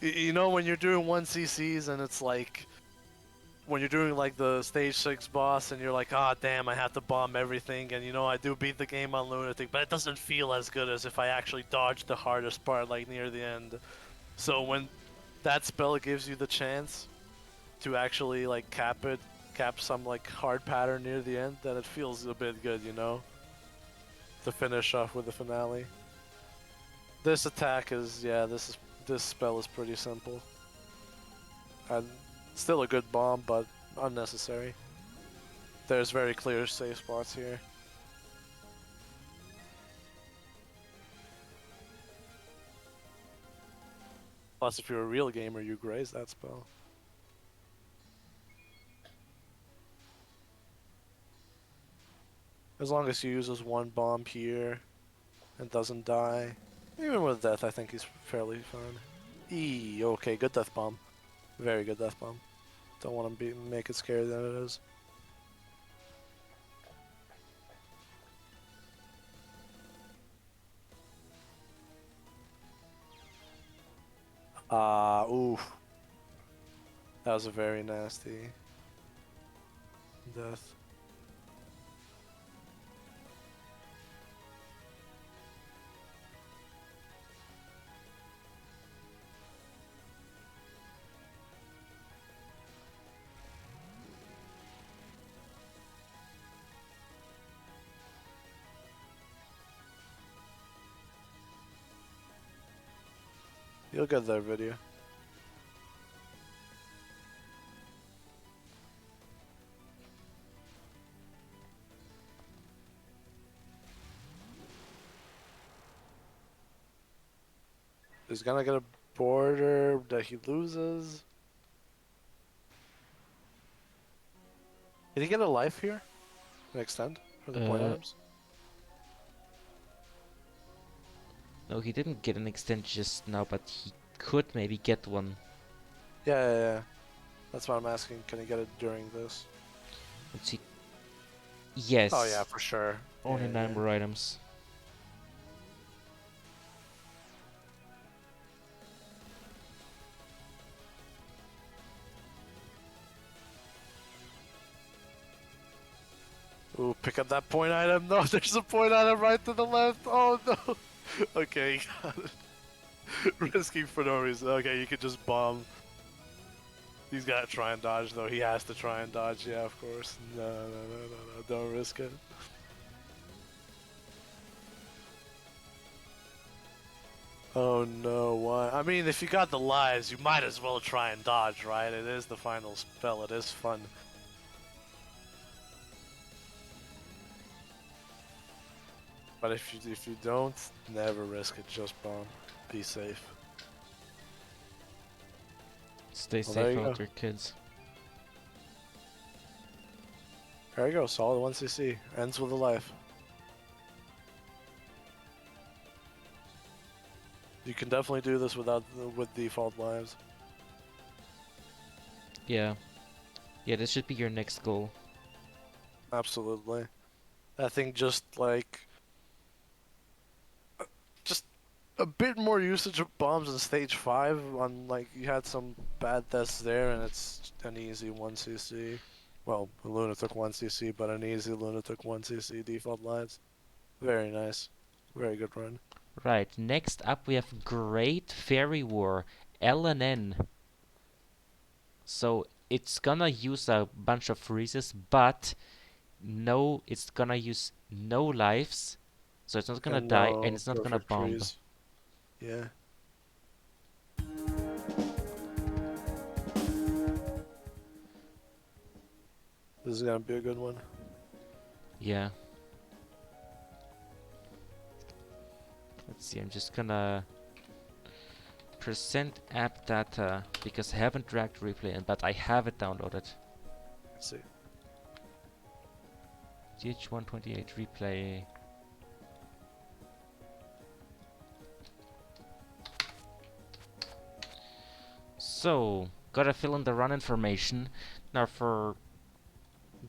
You know, when you're doing 1cc's and it's like. When you're doing like the stage 6 boss and you're like, ah, damn, I have to bomb everything, and you know, I do beat the game on Lunatic, but it doesn't feel as good as if I actually dodged the hardest part, like near the end. So when that spell gives you the chance to actually like cap some like hard pattern near the end, then it feels a bit good, you know? To finish off with the finale. This attack is, yeah, this spell is pretty simple. And still a good bomb, but unnecessary. There's very clear safe spots here. Plus, if you're a real gamer, you graze that spell. As long as he uses one bomb here and doesn't die. Even with death, I think he's fairly fine. Okay, good death bomb. Very good death bomb. Don't want to make it scarier than it is. Oof. That was a very nasty death. You'll get that video. He's gonna get a border that he loses. Did he get a life here? An extend for the point items? No, he didn't get an extend just now, but he could maybe get one. Yeah. That's what I'm asking. Can he get it during this? Let's see. Yes. Oh yeah, for sure. Only 9 more items. Ooh, pick up that point item. No, there's a point item right to the left. Oh no. Okay, got it. Risky for no reason. Okay, you could just bomb. He's gotta try and dodge though. He has to try and dodge. Yeah, of course. No. Don't risk it. Oh no, why? I mean, if you got the lives, you might as well try and dodge, right? It is the final spell. It is fun. But if you don't, never risk it. Just bomb. Be safe. Stay safe out there, kids. There you go. Solid 1cc. Ends with a life. You can definitely do this with default lives. Yeah. Yeah, this should be your next goal. Absolutely. I think just like just a bit more usage of bombs in stage 5 on like you had some bad deaths there and it's an easy 1cc. Well, a lunatic 1cc, but an easy lunatic 1cc default lives. Very nice. Very good run. Right, next up we have Great Fairy War, LNN. So it's gonna use a bunch of freezes, but no, it's gonna use no lives, so it's not gonna And die, and no it's not gonna perfect bomb. freeze. Yeah. This is gonna be a good one. Yeah. Let's see, I'm just gonna present app data because I haven't dragged replay in, but I have it downloaded. Let's see. GH128 replay. So, gotta fill in the run information. Now for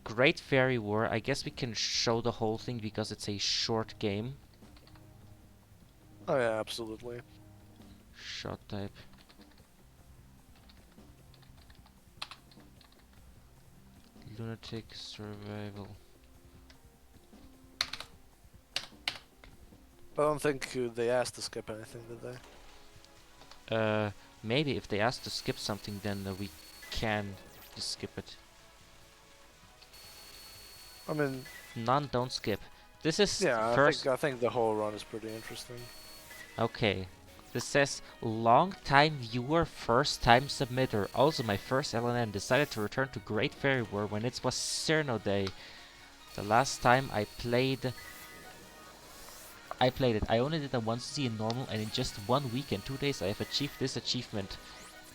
Great Fairy War, I guess we can show the whole thing because it's a short game. Oh yeah, absolutely. Shot type. Lunatic survival. I don't think they asked to skip anything, did they? Maybe if they ask to skip something, then we can just skip it. I mean, None don't skip. This is yeah, first. I think the whole run is pretty interesting. Okay. This says long time viewer, first time submitter. Also my first LNN decided to return to Great Fairy War when it was Cerno Day. The last time I played it. I only did a 1cc in normal, and in just 1 week and 2 days I have achieved this achievement.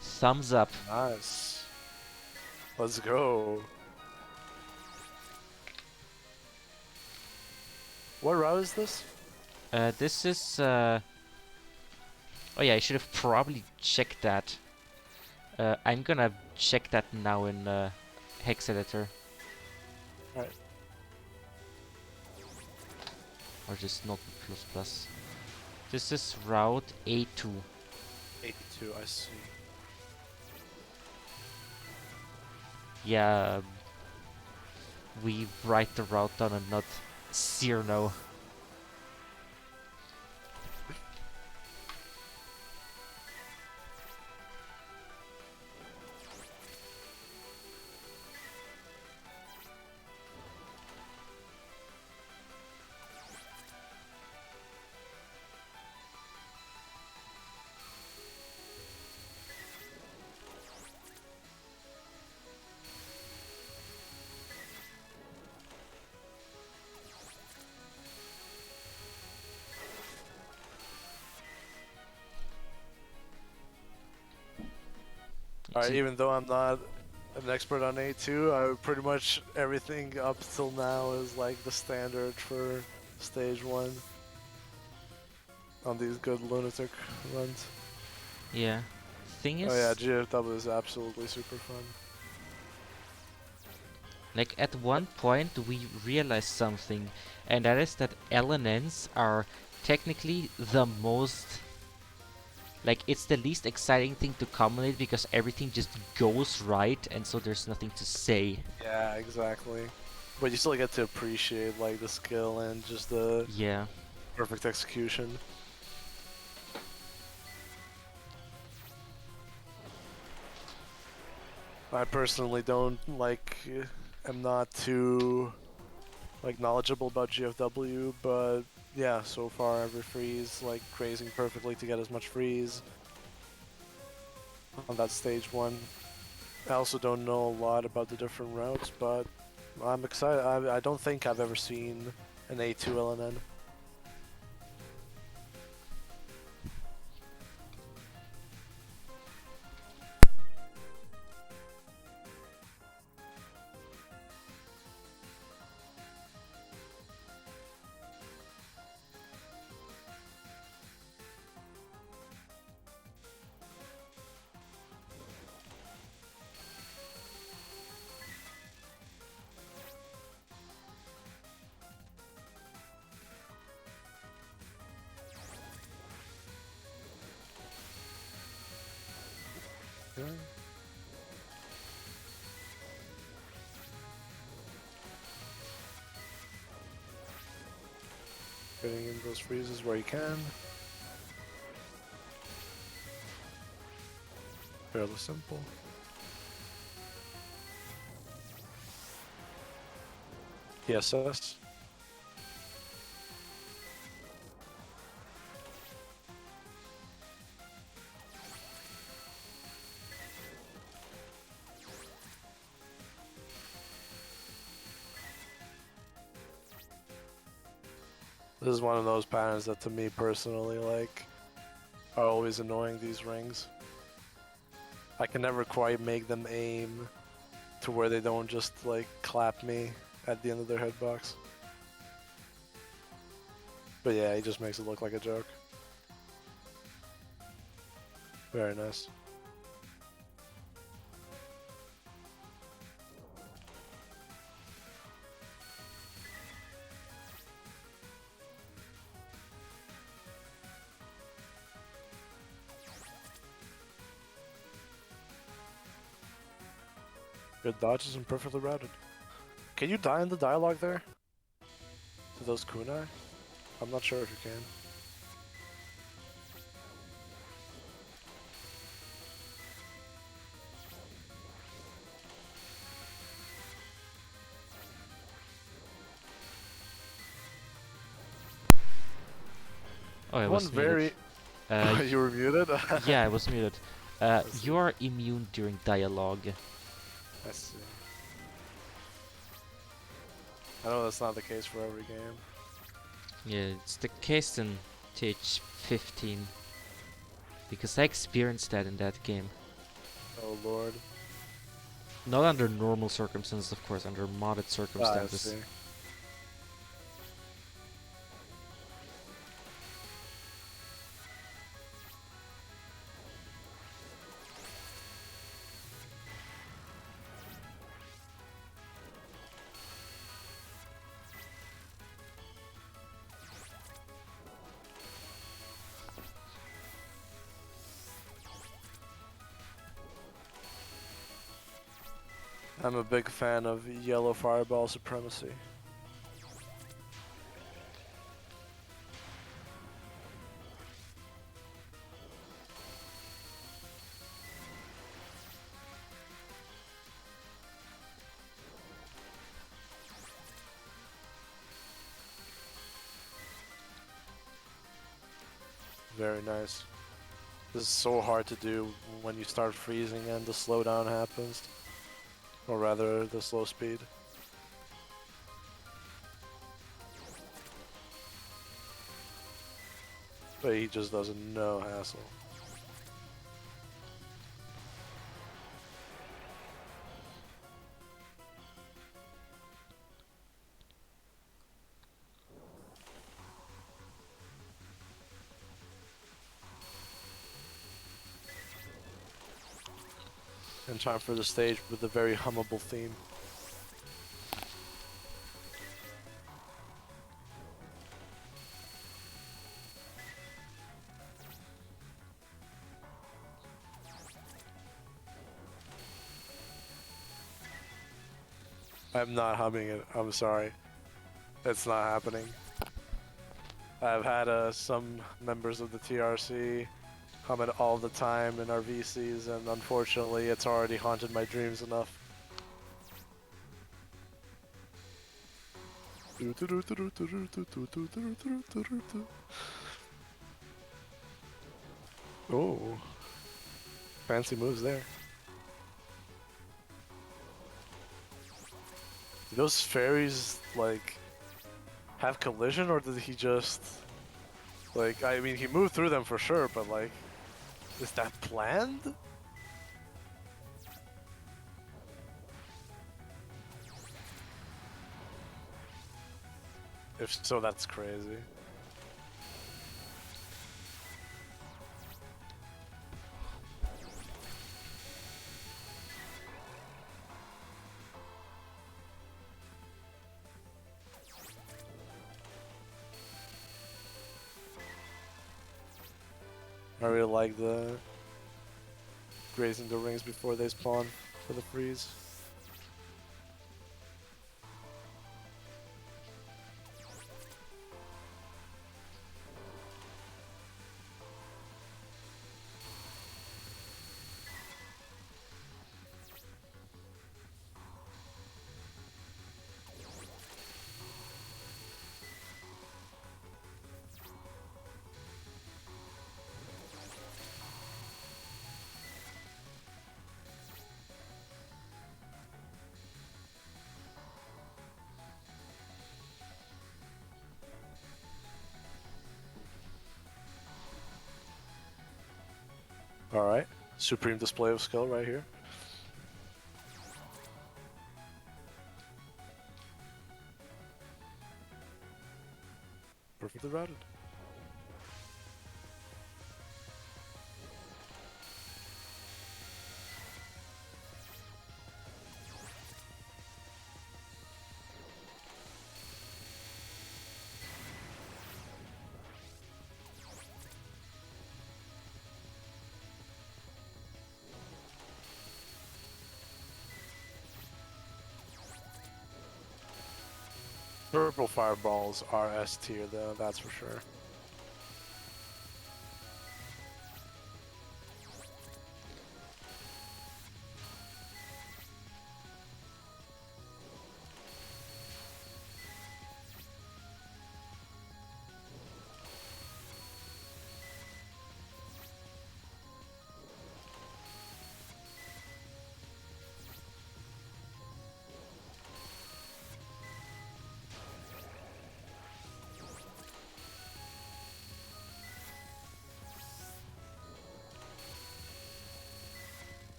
Thumbs up. Nice. Let's go. What route is this? This is oh yeah, I should have probably checked that. I'm gonna check that now in Hex Editor. Alright. Or just not plus plus. This is route A2. 82, I see. Yeah, we write the route down and not Cyrno. Alright, even though I'm not an expert on A2, I pretty much everything up till now is like the standard for stage 1 on these good lunatic runs. Yeah. Thing Oh yeah, is, GFW is absolutely super fun. like at one point we realized something, and that is that LNNs are technically the most, like, it's the least exciting thing to commentate because everything just goes right, and so there's nothing to say. Yeah, exactly. But you still get to appreciate like the skill and just the Yeah. perfect execution. I personally don't like, am not too like knowledgeable about GFW, but yeah, so far every freeze like grazing perfectly to get as much freeze on that stage 1. I also don't know a lot about the different routes, but I'm excited. I don't think I've ever seen an A2 LNN. Yeah. Getting in those freezes where you can. Fairly simple. PSS. This is one of those patterns that to me personally like are always annoying, these rings. I can never quite make them aim to where they don't just like clap me at the end of their hitbox. But yeah, he just makes it look like a joke. Very nice. Good dodges and perfectly routed. Can you die in the dialogue there? To those kunai? I'm not sure if you can. Oh, I One was muted. very Y- You were muted? yeah, I was muted. I see. You are immune during dialogue. I see. I know that's not the case for every game. Yeah, it's the case in TH15 because I experienced that in that game. Oh lord. Not under normal circumstances, of course, under modded Ah, I circumstances. see. I'm a big fan of yellow fireball supremacy. Very nice. This is so hard to do when you start freezing and the slowdown happens. Or rather, the slow speed. But he just doesn't know hassle. In time for the stage with a very hummable theme. I'm not humming it. I'm sorry. It's not happening. I've had some members of the TRC hum it all the time in our VCs, and unfortunately, it's already haunted my dreams enough. Oh, fancy moves there. Do those fairies, like, have collision, or did he just... Like, I mean, he moved through them for sure, but, like, is that planned? If so, that's crazy. I really like the grazing the rings before they spawn for the freeze. Alright, supreme display of skill right here. Perfectly routed. Purple fireballs are S tier though, that's for sure.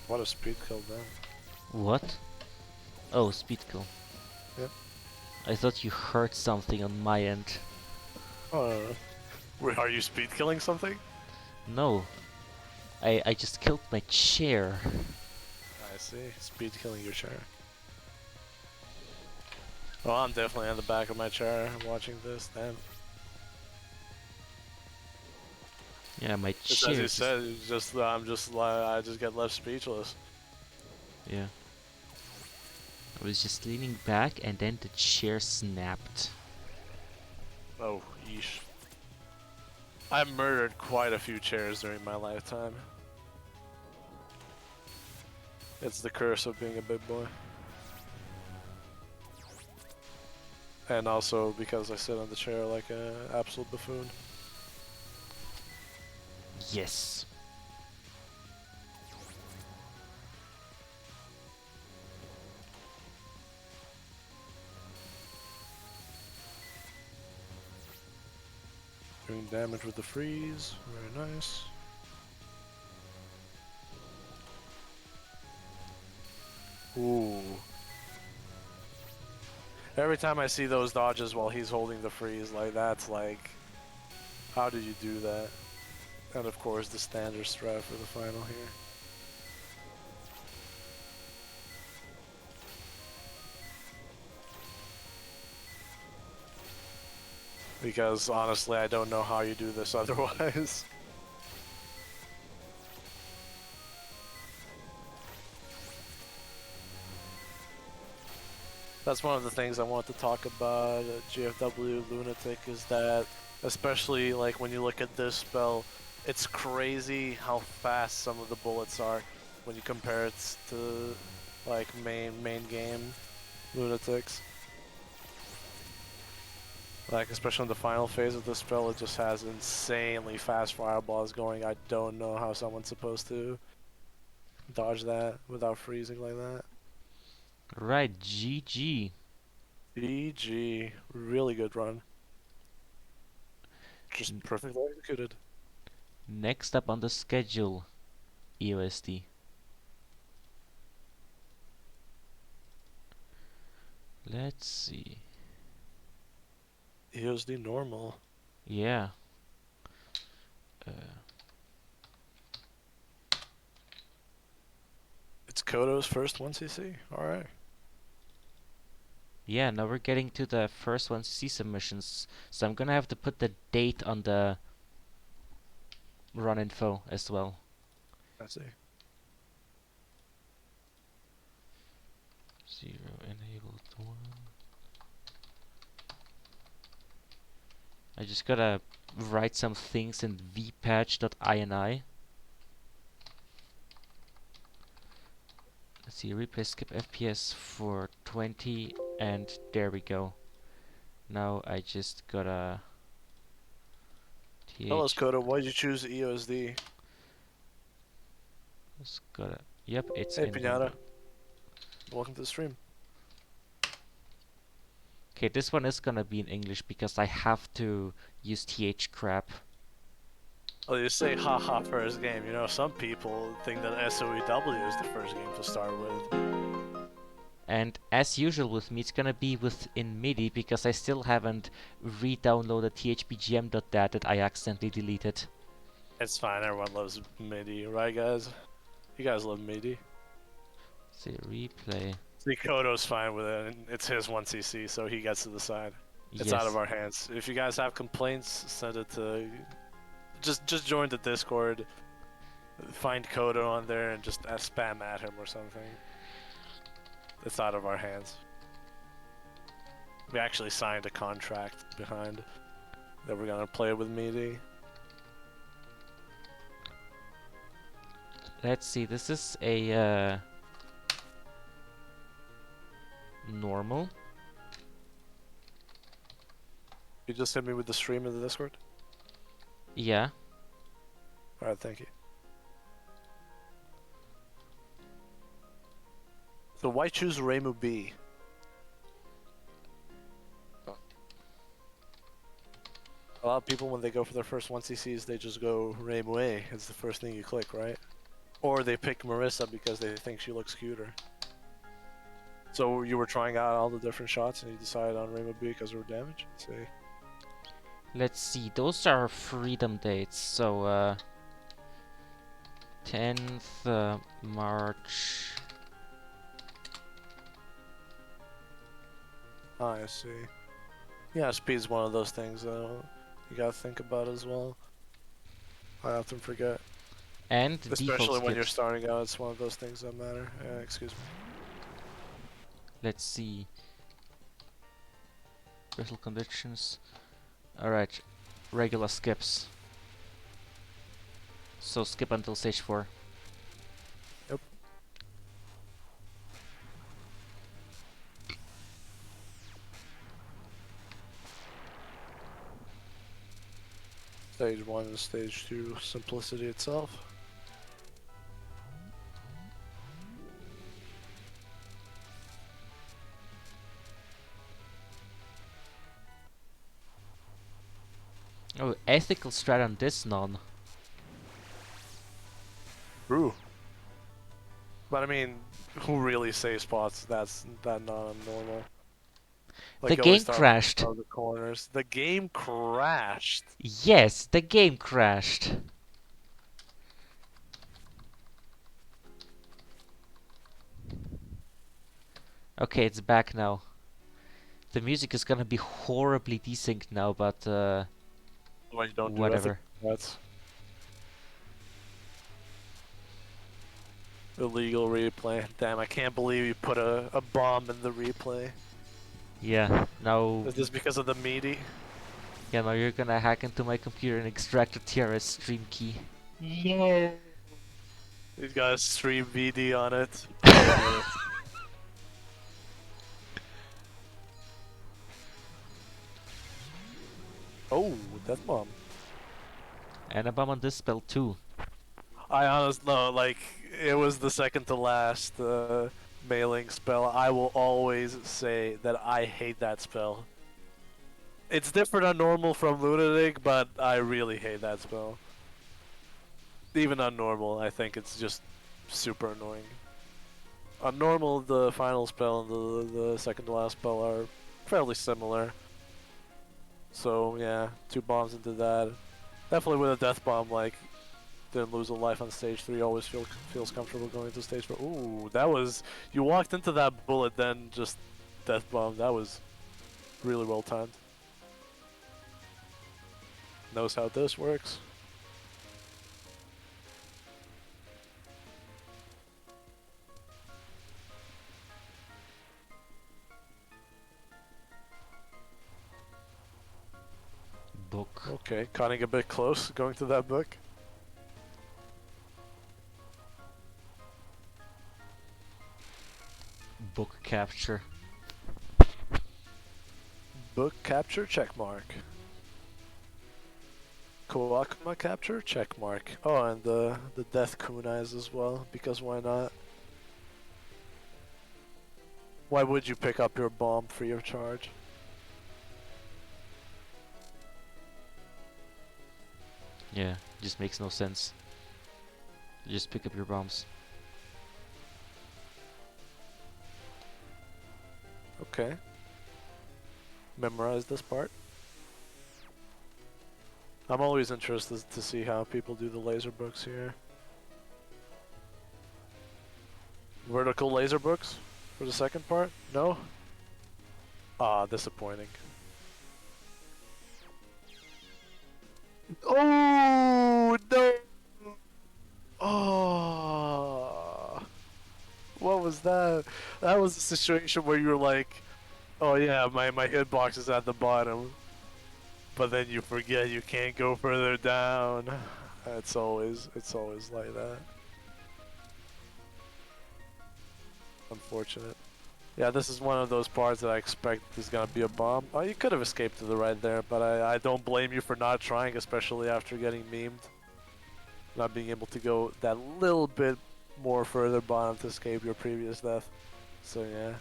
What a speed kill then. What? Oh, speed kill. Yep. I thought you heard something on my end. Oh, wait, are you speed killing something? No, I just killed my chair. I see. Speed killing your chair. Well, I'm definitely on the back of my chair watching this. Damn. Yeah, my It's as chair you just... said. It's just I just get left speechless. Yeah. I was just leaning back and then the chair snapped. Oh, yeesh. I've murdered quite a few chairs during my lifetime. It's the curse of being a big boy. And also because I sit on the chair like an absolute buffoon. Yes. Doing damage with the freeze. Very nice. Ooh. Every time I see those dodges while he's holding the freeze, like that's like, how did you do that? And of course the standard strat for the final here. Because honestly, I don't know how you do this otherwise. That's one of the things I want to talk about at GFW Lunatic is that, especially like when you look at this spell, it's crazy how fast some of the bullets are when you compare it to like main game Lunatics. Like especially in the final phase of this spell, it just has insanely fast fireballs going. I don't know how someone's supposed to dodge that without freezing like that. Right, GG. GG, really good run. Just perfectly executed. Next up on the schedule, EOSD. Let's see. Here's the normal. Yeah. It's Kodo's first 1cc. Alright. Yeah, now we're getting to the first 1cc submissions. So I'm gonna have to put the date on the run info as well. I see. 0 enabled 1. I just gotta write some things in vpatch.ini. Let's see, replay skip FPS for 20, and there we go. Now I just gotta Tell us, th Kodo, why did you choose EOSD? just gotta yep, it's Hey, in Pinata. window. Welcome to the stream. Okay, this one is gonna be in English because I have to use th crap. Oh, you say haha first game. You know, some people think that SOEW is the first game to start with. And as usual with me, it's gonna be within MIDI because I still haven't re-downloaded thbgm.dat that I accidentally deleted. It's fine, everyone loves MIDI, right guys? You guys love MIDI. See, replay. See, Kodo's fine with it, and it's his 1cc, so he gets to decide. It's out of Yes. our hands. If you guys have complaints, send it to... Just join the Discord, find Kodo on there, and just spam at him or something. It's out of our hands. We actually signed a contract behind that we're gonna play with MIDI. Let's see, this is a normal. You just hit me with the stream in the Discord? Yeah. Alright, thank you. So why choose Reimu B? A lot of people, when they go for their first 1cc's, they just go Reimu A. It's the first thing you click, right? Or they pick Marissa because they think she looks cuter. So you were trying out all the different shots and you decided on Rainbow B because of her damage? Let's see. Let's see, those are freedom dates, so 10th March. I see. Yeah, speed's one of those things you gotta think about as well. I often forget. And default Especially when you're skips. starting out, it's one of those things that matter. Excuse me. Let's see. Special conditions. Alright, regular skips. So skip until stage 4. Yep. Stage 1 and Stage 2, simplicity itself. Oh, ethical strat on this none. True. But I mean, who really saves spots? That's not normal. Like The you always game start crashed. out the corners. The game crashed. Yes, the game crashed. Okay, it's back now. The music is gonna be horribly desynced now, but When you don't do ethical whatever. strats. Illegal replay. Damn, I can't believe you put a bomb in the replay. Yeah, now, Is this because of the meaty? yeah, now you're gonna hack into my computer and extract the TRS stream key. No. He's got a stream VD on it. Oh, death bomb. And a bomb on this spell too. I honestly no, like it was the second to last mailing spell. I will always say that I hate that spell. It's different on normal from Lunatic, but I really hate that spell. Even on normal, I think it's just super annoying. On normal, the final spell and the second to last spell are fairly similar. So yeah, 2 bombs into that. Definitely with a death bomb, like didn't lose a life on stage 3. Always feels comfortable going to stage 4. Ooh, that was you walked into that bullet, then just death bomb. That was really well timed. Knows how this works. Book. Okay, cutting a bit close, going to that book. Book capture. Book capture, check mark. Koakuma capture, check mark. Oh, and the death kunais as well, because why not? Why would you pick up your bomb free of charge? Yeah, just makes no sense. You just pick up your bombs. Okay. Memorize this part. I'm always interested to see how people do the laser books here. Vertical laser books for the second part? No? Ah, disappointing. Oh no! Oh, what was that? That was a situation where you were like, "Oh yeah, my hitbox is at the bottom," but then you forget you can't go further down. It's always like that. Unfortunate. Yeah, this is one of those parts that I expect is gonna be a bomb. Oh, you could have escaped to the right there, but I don't blame you for not trying, especially after getting memed. Not being able to go that little bit more further bottom to escape your previous death. So yeah.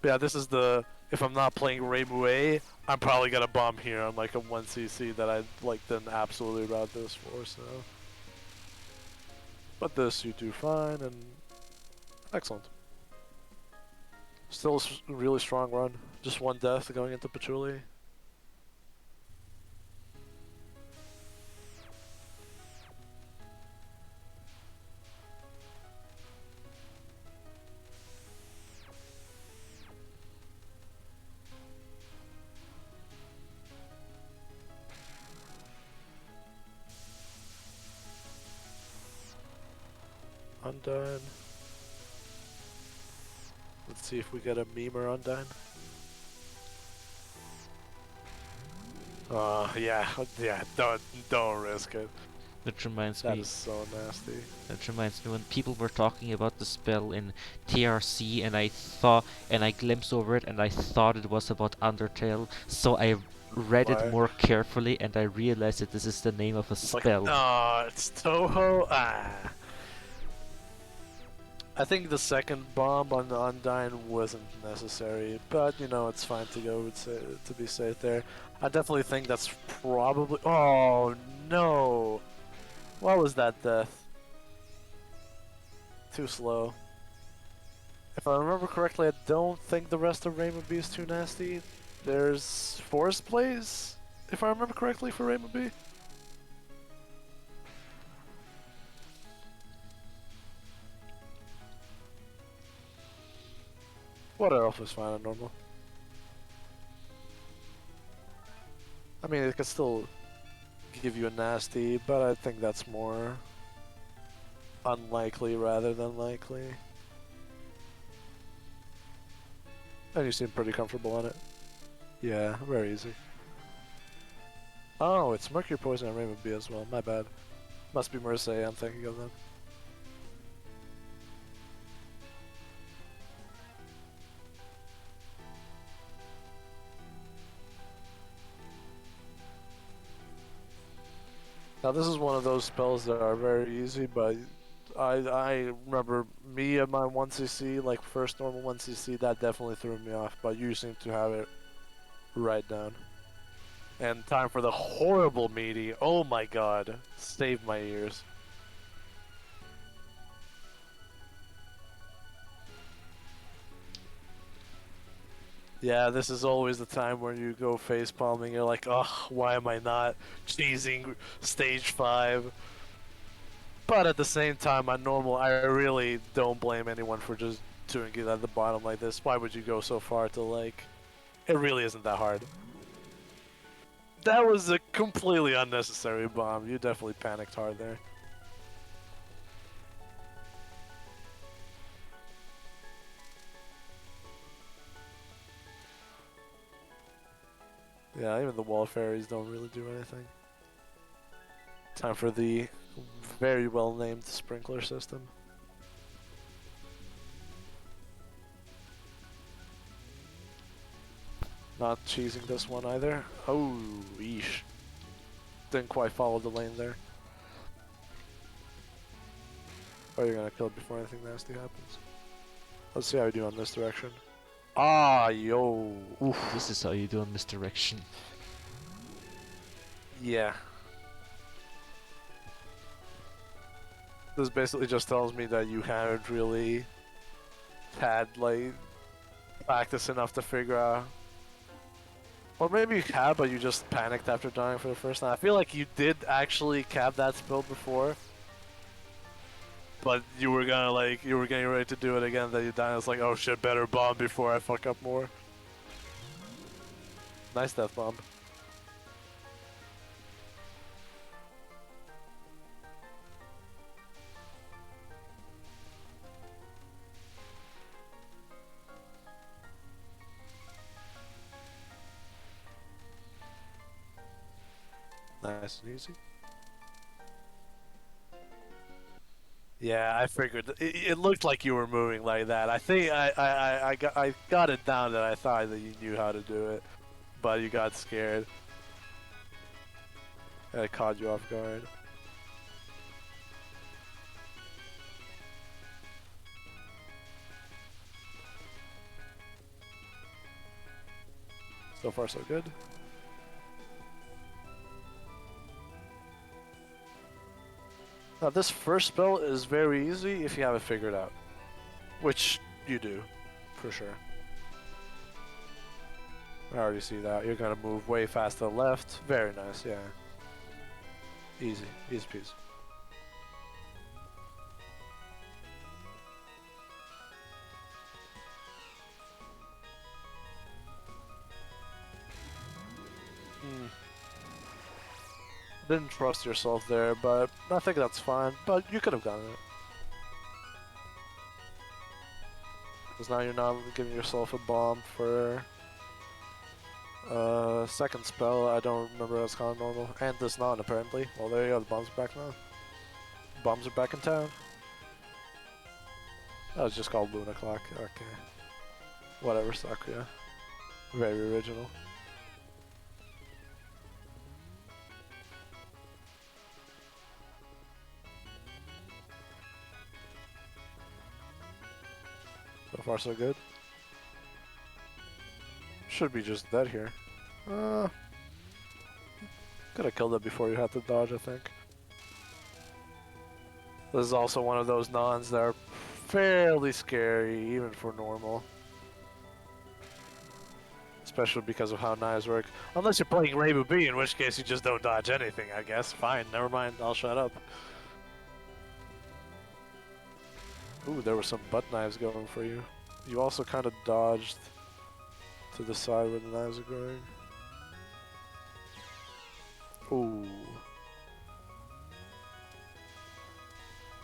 But yeah, this is the, if I'm not playing Rainbow A, I'm probably gonna bomb here on like a 1cc that I like then absolutely route this for, so. But this you do fine and excellent. Still a really strong run. Just one death going into Patchouli. Undone. Let's see if we get a memer Undone. Yeah, don't risk it. That reminds That me. is so nasty. That reminds me when people were talking about the spell in TRC, and I thought, and I glimpsed over it, and I thought it was about Undertale. So I read it Why? more carefully, and I realized that this is the name of a It's like, spell. no, it's Touhou. Ah. I think the second bomb on the Undyne wasn't necessary, but you know it's fine to go with to be safe there. I definitely think that's probably. Oh no! What was that death? Too slow. If I remember correctly, I don't think the rest of Rainbow B is too nasty. There's Forest Blaze, if I remember correctly, for Rainbow B. What else was fine on normal? I mean, it could still give you a nasty, but I think that's more unlikely rather than likely. And you seem pretty comfortable on it. Yeah, very easy. Oh, it's Mercury Poison and Rainbow B as well. My bad. Must be Mercedes I'm thinking of them. Now this is one of those spells that are very easy, but I remember me and my 1cc, like first normal 1cc, that definitely threw me off, but you seem to have it right down. And time for the horrible meaty. Oh my god. Save my ears. Yeah, this is always the time where you go face palming. You're like, oh, why am I not cheesing stage 5? But at the same time, on normal, I really don't blame anyone for just doing it at the bottom like this. Why would you go so far to, like, it really isn't that hard. That was a completely unnecessary bomb. You definitely panicked hard there. Yeah, even the wall fairies don't really do anything. Time for the very well named sprinkler system. Not cheesing this one either. Oh, yeesh. Didn't quite follow the lane there. Oh, you're gonna kill it before anything nasty happens. Let's see how we do on this direction. Ah, yo. Oof. This is how you do on misdirection. Yeah. This basically just tells me that you haven't really had, like, practice enough to figure out. Or maybe you have, but you just panicked after dying for the first time. I feel like you did actually cap that spell before. But you were gonna, like, you were getting ready to do it again, then you died. It's like, oh shit, better bomb before I fuck up more. Nice death bomb. Nice and easy. Yeah, I figured. It looked like you were moving like that. I think I got it down that I thought that you knew how to do it, but you got scared. And it caught you off guard. So far, so good. Now this first spell is very easy if you have it figured out, which you do, for sure. I already see that. You're gonna move way fast to the left. Very nice, yeah. Easy, easy peasy. Hmm. Didn't trust yourself there, but I think that's fine. But you could have gotten it. Because now you're not giving yourself a bomb for second spell. I don't remember that's kind of normal. And this not apparently. Well, there you go. The bombs are back now. Bombs are back in town. That was just called Luna Clock. Okay. Whatever, Sakuya. Very original. So far, so good. Should be just dead here. Could have killed it before you had to dodge, I think. This is also one of those nons that are fairly scary, even for normal. Especially because of how knives work. Unless you're playing Reibu B, in which case you just don't dodge anything, I guess. Fine, never mind, I'll shut up. Ooh, there were some butt knives going for you. You also kind of dodged to the side where the knives are going. Ooh.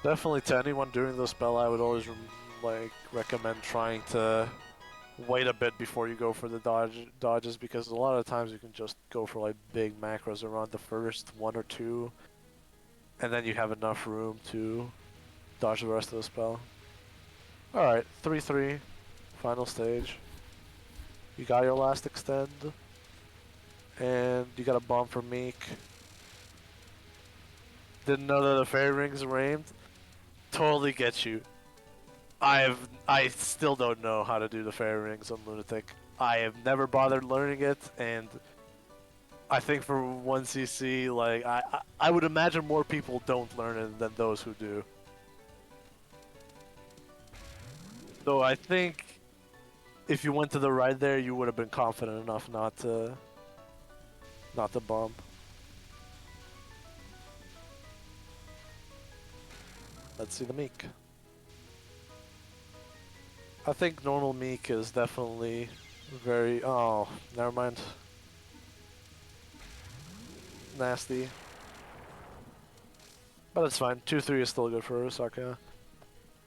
Definitely to anyone doing the spell, I would always recommend trying to wait a bit before you go for the dodges, because a lot of times you can just go for like big macros around the first one or two, and then you have enough room to dodge the rest of the spell. Alright, 3-3, final stage. You got your last extend, and you got a bomb for Meek. Didn't know that the fairy rings rained. Totally get you. I still don't know how to do the fairy rings on Lunatic. I have never bothered learning it, and I think for 1cc, like I would imagine more people don't learn it than those who do. So I think if you went to the right there, you would have been confident enough not to bomb. Let's see the Meek. I think normal Meek is definitely very... Oh, never mind. Nasty. But it's fine. 2-3 is still good for Osaka.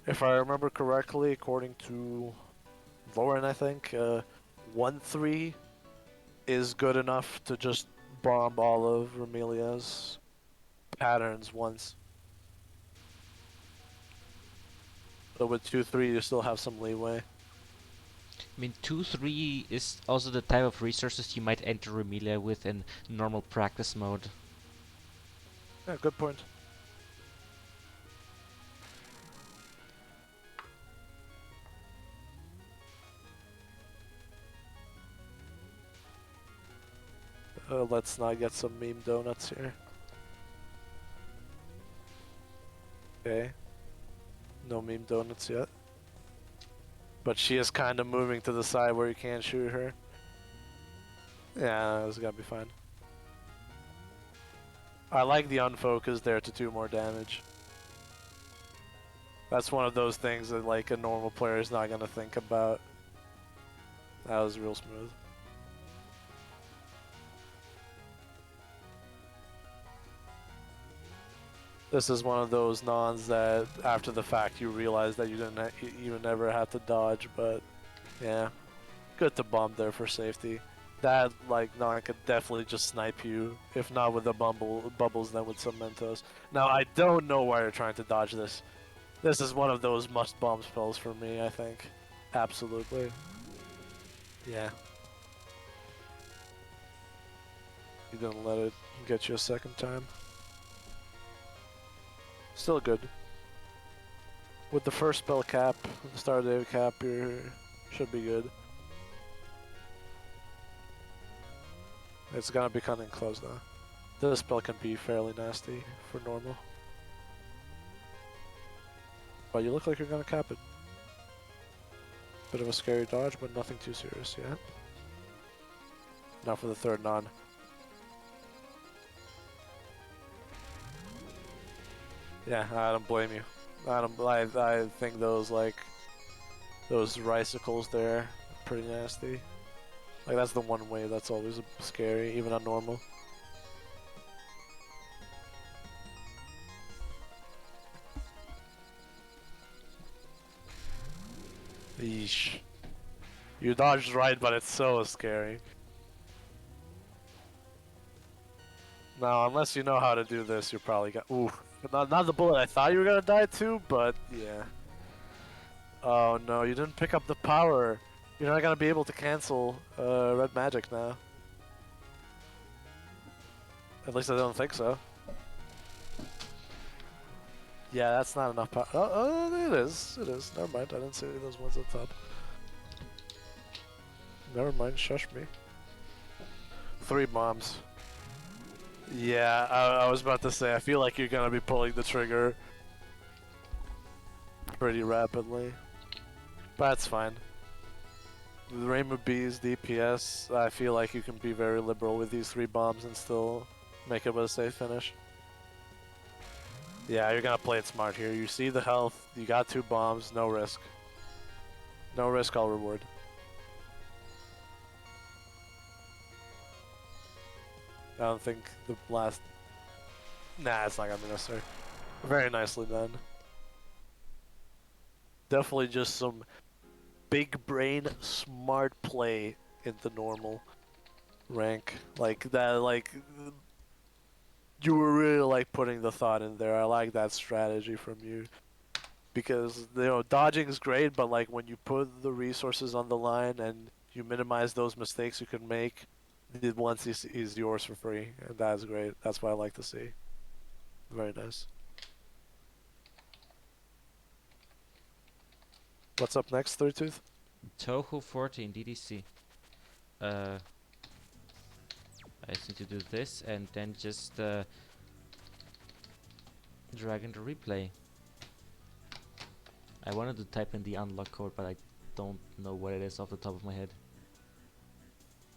If I remember correctly, according to Lauren, I think, 1-3 is good enough to just bomb all of Remelia's patterns once. So with 2-3, you still have some leeway. I mean, 2-3 is also the type of resources you might enter Remelia with in normal practice mode. Yeah, good point. Let's not get some meme donuts here. Okay. No meme donuts yet. But she is kind of moving to the side where you can't shoot her. Yeah, this is gonna be fine. I like the unfocus there to 2 more damage. That's one of those things that like a normal player is not gonna think about. That was real smooth. This is one of those nons that after the fact you realize that you didn't even ever have to dodge, but yeah. Good to bomb there for safety. That like non could definitely just snipe you, if not with the bubbles, then with some Mentos. Now I don't know why you're trying to dodge this. This is one of those must bomb spells for me, I think. Absolutely. Yeah. You didn't let it get you a second time. Still good. With the first spell cap, the start of the cap, you should be good. It's gonna be cutting close though. This spell can be fairly nasty for normal. But you look like you're gonna cap it. Bit of a scary dodge, but nothing too serious, yeah? Now for the third non. Yeah, I don't blame you. I think those, like, those ricicles there are pretty nasty. Like, that's the one way that's always scary, even on normal. Yeesh. You dodged right, but it's so scary. Now, unless you know how to do this, you're probably gonna. Ooh. Not the bullet I thought you were gonna die to, but yeah. Oh no, you didn't pick up the power. You're not gonna be able to cancel red magic now. At least I don't think so. Yeah, that's not enough power. Oh, it is. It is. Never mind. I didn't see those ones up top. Never mind. Shush me. 3 bombs. Yeah, I was about to say, I feel like you're gonna be pulling the trigger pretty rapidly. But that's fine. With Rainbow Bees, DPS, I feel like you can be very liberal with these 3 bombs and still make it a safe finish. Yeah, you're gonna play it smart here. You see the health, you got 2 bombs, no risk. No risk, all reward. I don't think the last... Nah, it's not gonna be necessary. Very nicely done. Definitely just some big brain, smart play in the normal rank. Like that, like... You were really like putting the thought in there. I like that strategy from you. Because, you know, dodging is great, but like when you put the resources on the line and you minimize those mistakes you can make, the once is yours for free, and that's great. That's what I like to see. Very nice. What's up next, Third Tooth? Touhou 14 DDC. Uh, I just need to do this and then just drag into replay. I wanted to type in the unlock code, but I don't know what it is off the top of my head.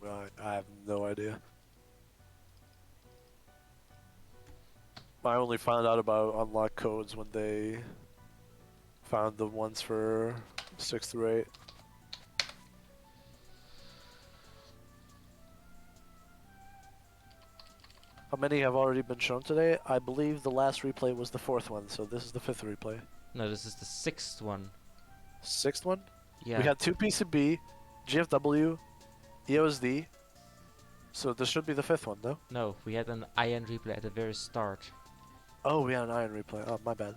Well, I have no idea. I only found out about unlock codes when they found the ones for 6 through 8. How many have already been shown today? I believe the last replay was the 4th one, so this is the 5th replay. No, this is the 6th one. 6th one? Yeah. We had 2 PCB, GFW, EOSD, so this should be the 5th one, no? No, we had an iron replay at the very start. Oh, we had an iron replay. Oh, my bad.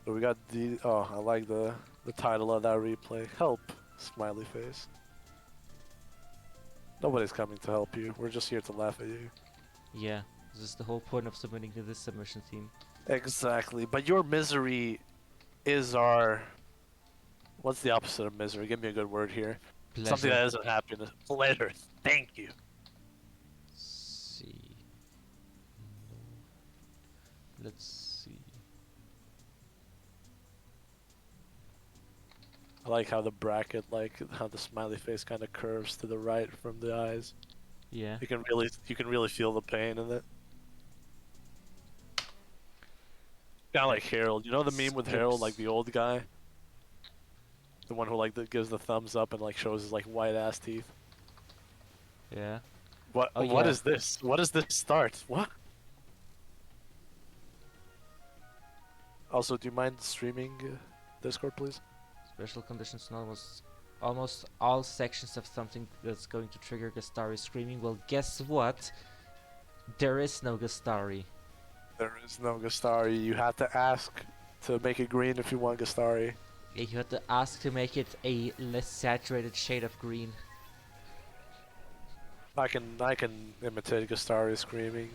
So we got the... Oh, I like the title of that replay. Help, smiley face. Nobody's coming to help you. We're just here to laugh at you. Yeah, this is the whole point of submitting to this submission team. Exactly, but your misery is our... What's the opposite of misery? Give me a good word here. Pleasure. Something that isn't happiness. Pleasure. Thank you. See. Let's see. I like how the bracket, like how the smiley face kind of curves to the right from the eyes. Yeah. You can really feel the pain in it. Kind of like Harold. You know the meme with Harold, like the old guy, the one who like gives the thumbs up and like shows his like white ass teeth. Yeah. What? Oh, What yeah. is this? What is this start? What? Also, do you mind streaming Discord, please? Special conditions in almost all sections of something that's going to trigger Gastari screaming. Well, guess what? There is no Gastari. There is no Gastari. You have to ask to make it green if you want Gastari. Yeah, you have to ask to make it a less saturated shade of green. I can imitate Gastari screaming.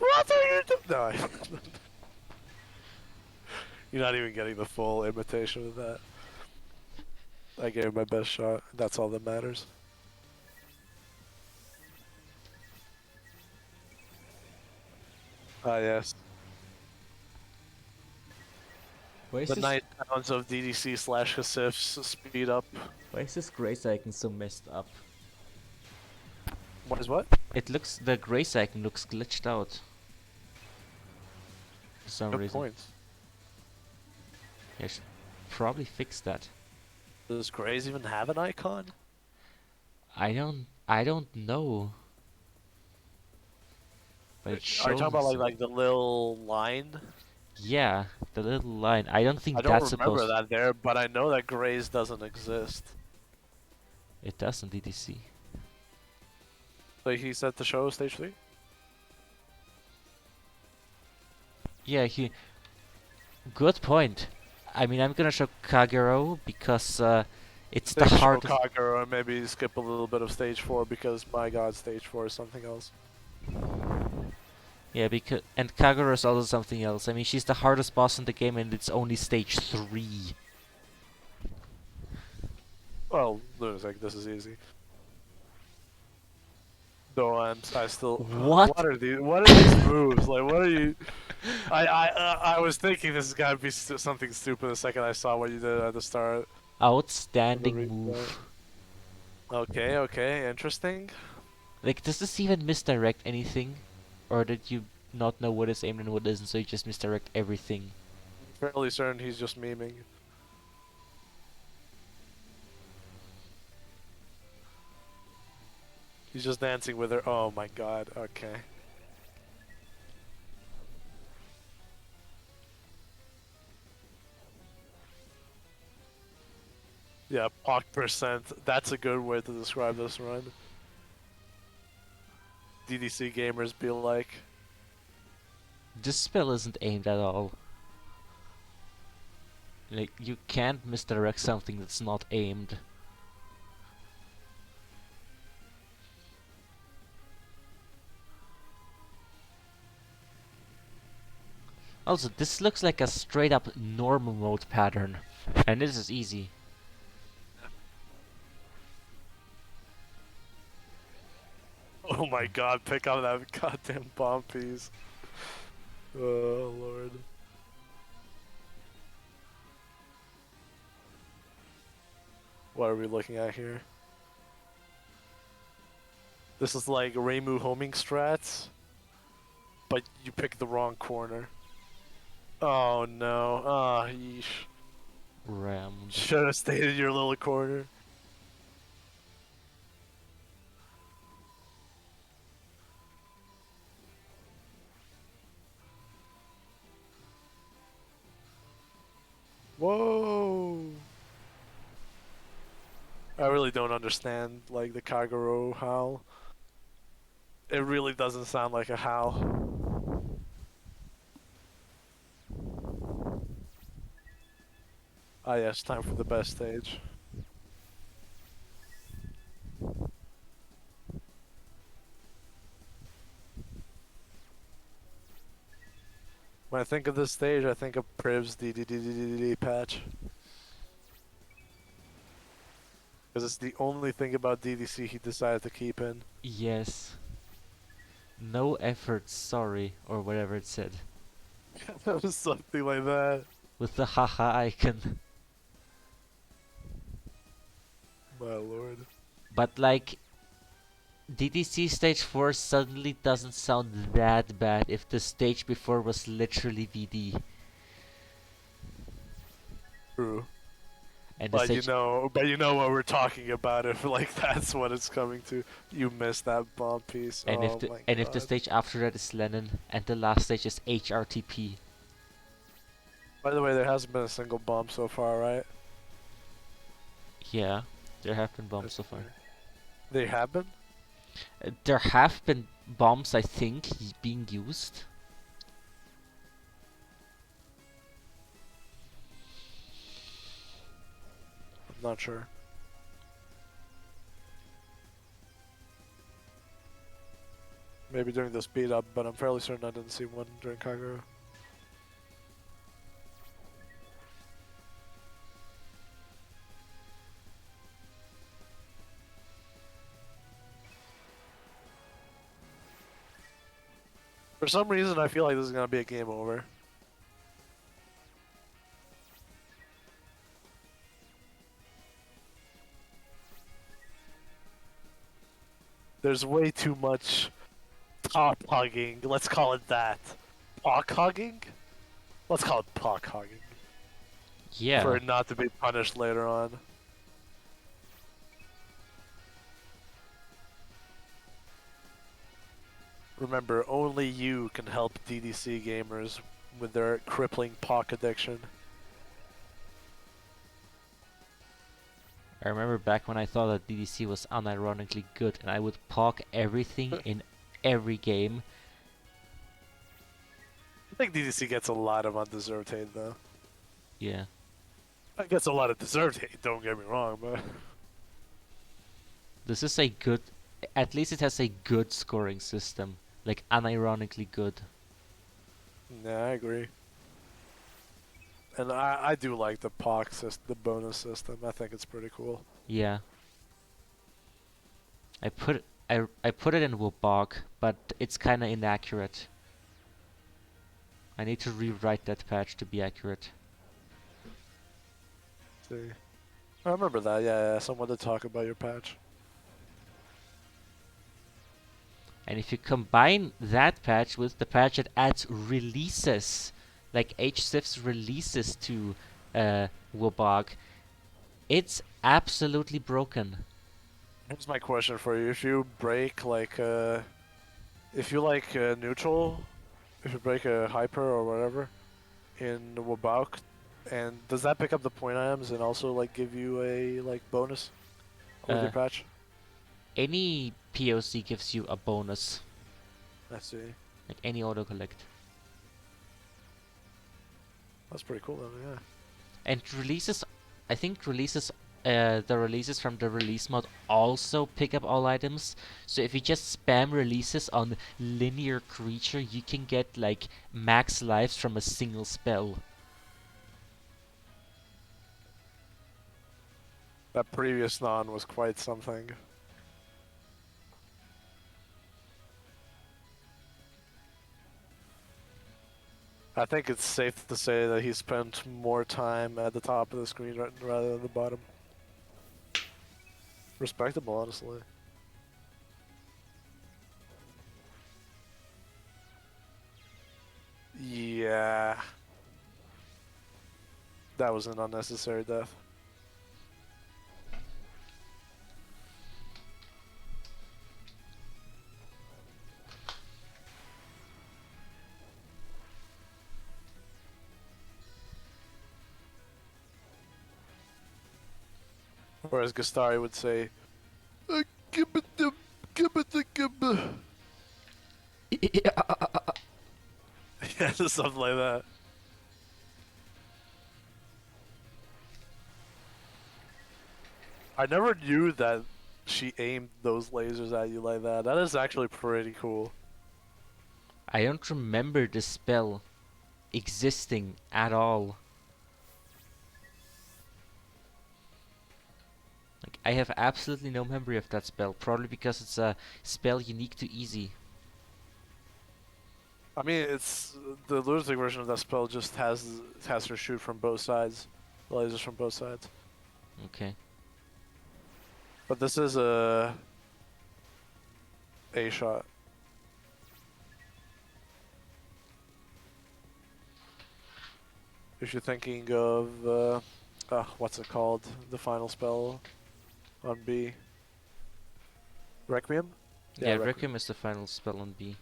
What are you doing? No, you're not even getting the full imitation of that. I gave it my best shot. That's all that matters. Ah, yes. Why is The this? nice sounds of DDC slash Hasif's speed up. Why is this grace icon so messed up? What is what? The grace icon looks glitched out for some Good reason. point. I should probably fix that. Does Grays even have an icon? I don't know, but it Are you talking about shows. like the little line? Yeah, the little line. I don't I think don't that's remember supposed. that there, but I know that Grays doesn't exist. It does in DDC. Like he said to show stage 3? Yeah, he. Good point. I mean, I'm gonna show Kagero because it's the Then show hardest. Kagura and maybe skip a little bit of stage 4 because my god, stage 4 is something else. Yeah, because and Kagero is also something else. I mean, she's the hardest boss in the game, and it's only stage 3. Well, Lunatic, this is easy. No, and I still. What? What are these moves? Like, what are you? I was thinking this is gotta be something stupid the second I saw what you did at the start of the Outstanding replay. move. Okay, okay, interesting. Like, does this even misdirect anything? Or did you not know what is aimed and what isn't, so you just misdirect everything? Fairly certain he's just memeing. He's just dancing with her. Oh my god. Okay. Yeah, POC percent. That's a good way to describe this run. DDC gamers be like. This spell isn't aimed at all. Like, you can't misdirect something that's not aimed. Also, this looks like a straight up normal mode pattern. And this is easy. Oh my god, pick up that goddamn bomb piece. Oh lord. What are we looking at here? This is like Reimu homing strats, but you pick the wrong corner. Oh no. Ah, yeesh. Rammed. Should have stayed in your little corner. Whoa. I really don't understand like the Kagero howl. It really doesn't sound like a howl. Ah yes, time for the best stage. When I think of this stage, I think of Priv's DDDDD patch. Because it's the only thing about DDC he decided to keep in. Yes. No effort, sorry, or whatever it said. That was something like that. With the haha icon. My lord. But like, DDC stage 4 suddenly doesn't sound that bad if the stage before was literally VD. True. And the But stage you know what we're talking about if like that's what it's coming to. You missed that bomb piece. Oh my and if the god. stage after that is Lenin and the last stage is HRTP. By the way, there hasn't been a single bomb so far, right? Yeah, there have been bombs so far. They have been? There have been bombs, I think, being used. I'm not sure. Maybe during the speed up, but I'm fairly certain I didn't see one during Kagura. For some reason, I feel like this is gonna be a game over. There's way too much top hugging. Let's call it that. Pock hugging? Let's call it pock hugging. For Yeah. it not to be punished later on. Remember, only you can help DDC gamers with their crippling pock addiction. I remember back when I thought that DDC was unironically good and I would POC everything in every game. I think DDC gets a lot of undeserved hate, though. Yeah. It gets a lot of deserved hate, don't get me wrong, but... This is a good... At least it has a good scoring system. Like, unironically good. Yeah, I agree. And I do like the POC system, the bonus system. I think it's pretty cool. Yeah. I put it in Wobog, but it's kinda inaccurate. I need to rewrite that patch to be accurate. See. I remember that, yeah, someone to talk about your patch. And if you combine that patch with the patch that adds releases, like HSIF's releases to Wobog, it's absolutely broken. Here's my question for you. If you break, like, if you like neutral, if you break a hyper or whatever in Wabauk, and does that pick up the point items and also, like, give you a, like, bonus with Uh, your patch? any POC gives you a bonus, I see. like any auto collect. That's pretty cool, then, yeah. And releases, I think the releases from the release mod also pick up all items. So if you just spam releases on linear creature, you can get like max lives from a single spell. That previous non was quite something. I think it's safe to say that he spent more time at the top of the screen rather than the bottom. Respectable, honestly. Yeah. That was an unnecessary death. Or as Gastari would say, yeah, something like that. I never knew that she aimed those lasers at you like that. That is actually pretty cool. I don't remember the spell existing at all. Like, I have absolutely no memory of that spell, probably because it's a spell unique to Easy. I mean, it's the lunatic version of that spell just has her shoot from both sides, lasers from both sides. Okay. But this is a shot. If you're thinking of what's it called? The final spell on B. Requiem? Yeah, Requiem is the final spell on B.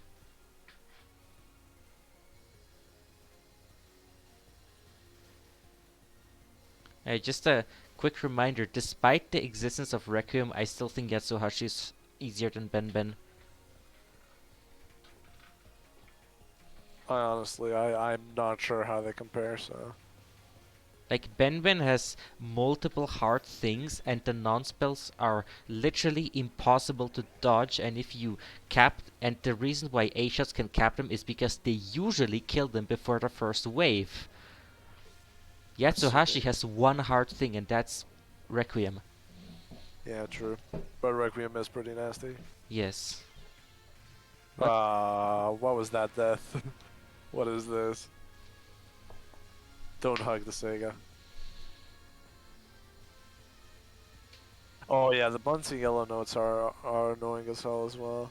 Just a quick reminder, despite the existence of Requiem, I still think Yatsuhashi is easier than Ben. I'm not sure how they compare, so. Like, Ben has multiple hard things, and the non-spells are literally impossible to dodge, and if you and the reason why A-shots can cap them is because they usually kill them before the first wave. Yatsuhashi has one hard thing, and that's Requiem. Yeah, true. But Requiem is pretty nasty. Yes. What? What was that death? What is this? Don't hug the Sega. Oh yeah, the Bunsen yellow notes are annoying as hell as well.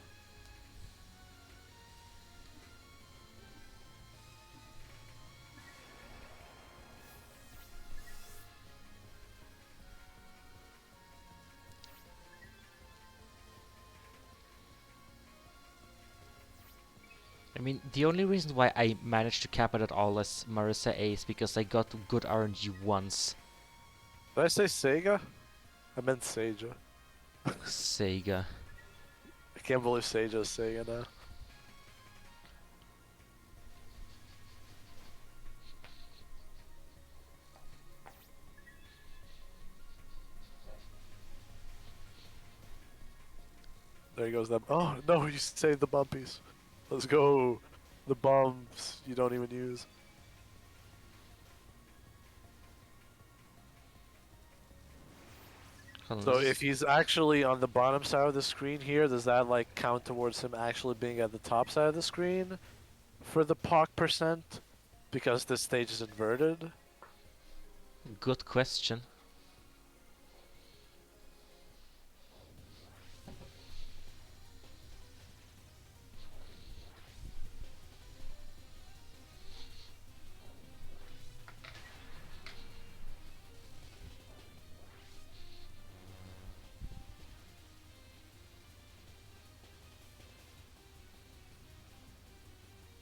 I mean, the only reason why I managed to cap it at all as Marissa A is because I got good RNG once. Did I say Sega? I meant Sega. Sega. I can't believe Sega is Sega now. There goes that. Oh no, you saved the bumpies. Let's go. The bumps you don't even use. Hold on, So this if is he's actually on the bottom side of the screen here, does that like count towards him actually being at the top side of the screen for the POC percent? Because this stage is inverted? good question.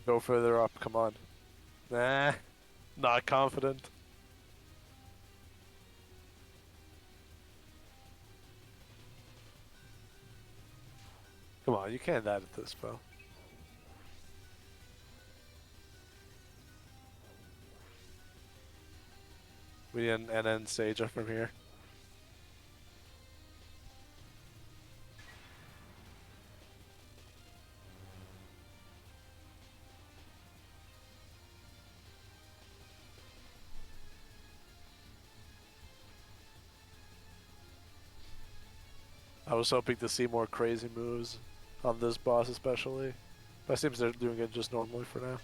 Go further up, come on. Nah, not confident. Come on, you can't edit this, bro. We need an NN Sager from here. I was hoping to see more crazy moves on this boss especially. But it seems they're doing it just normally for now.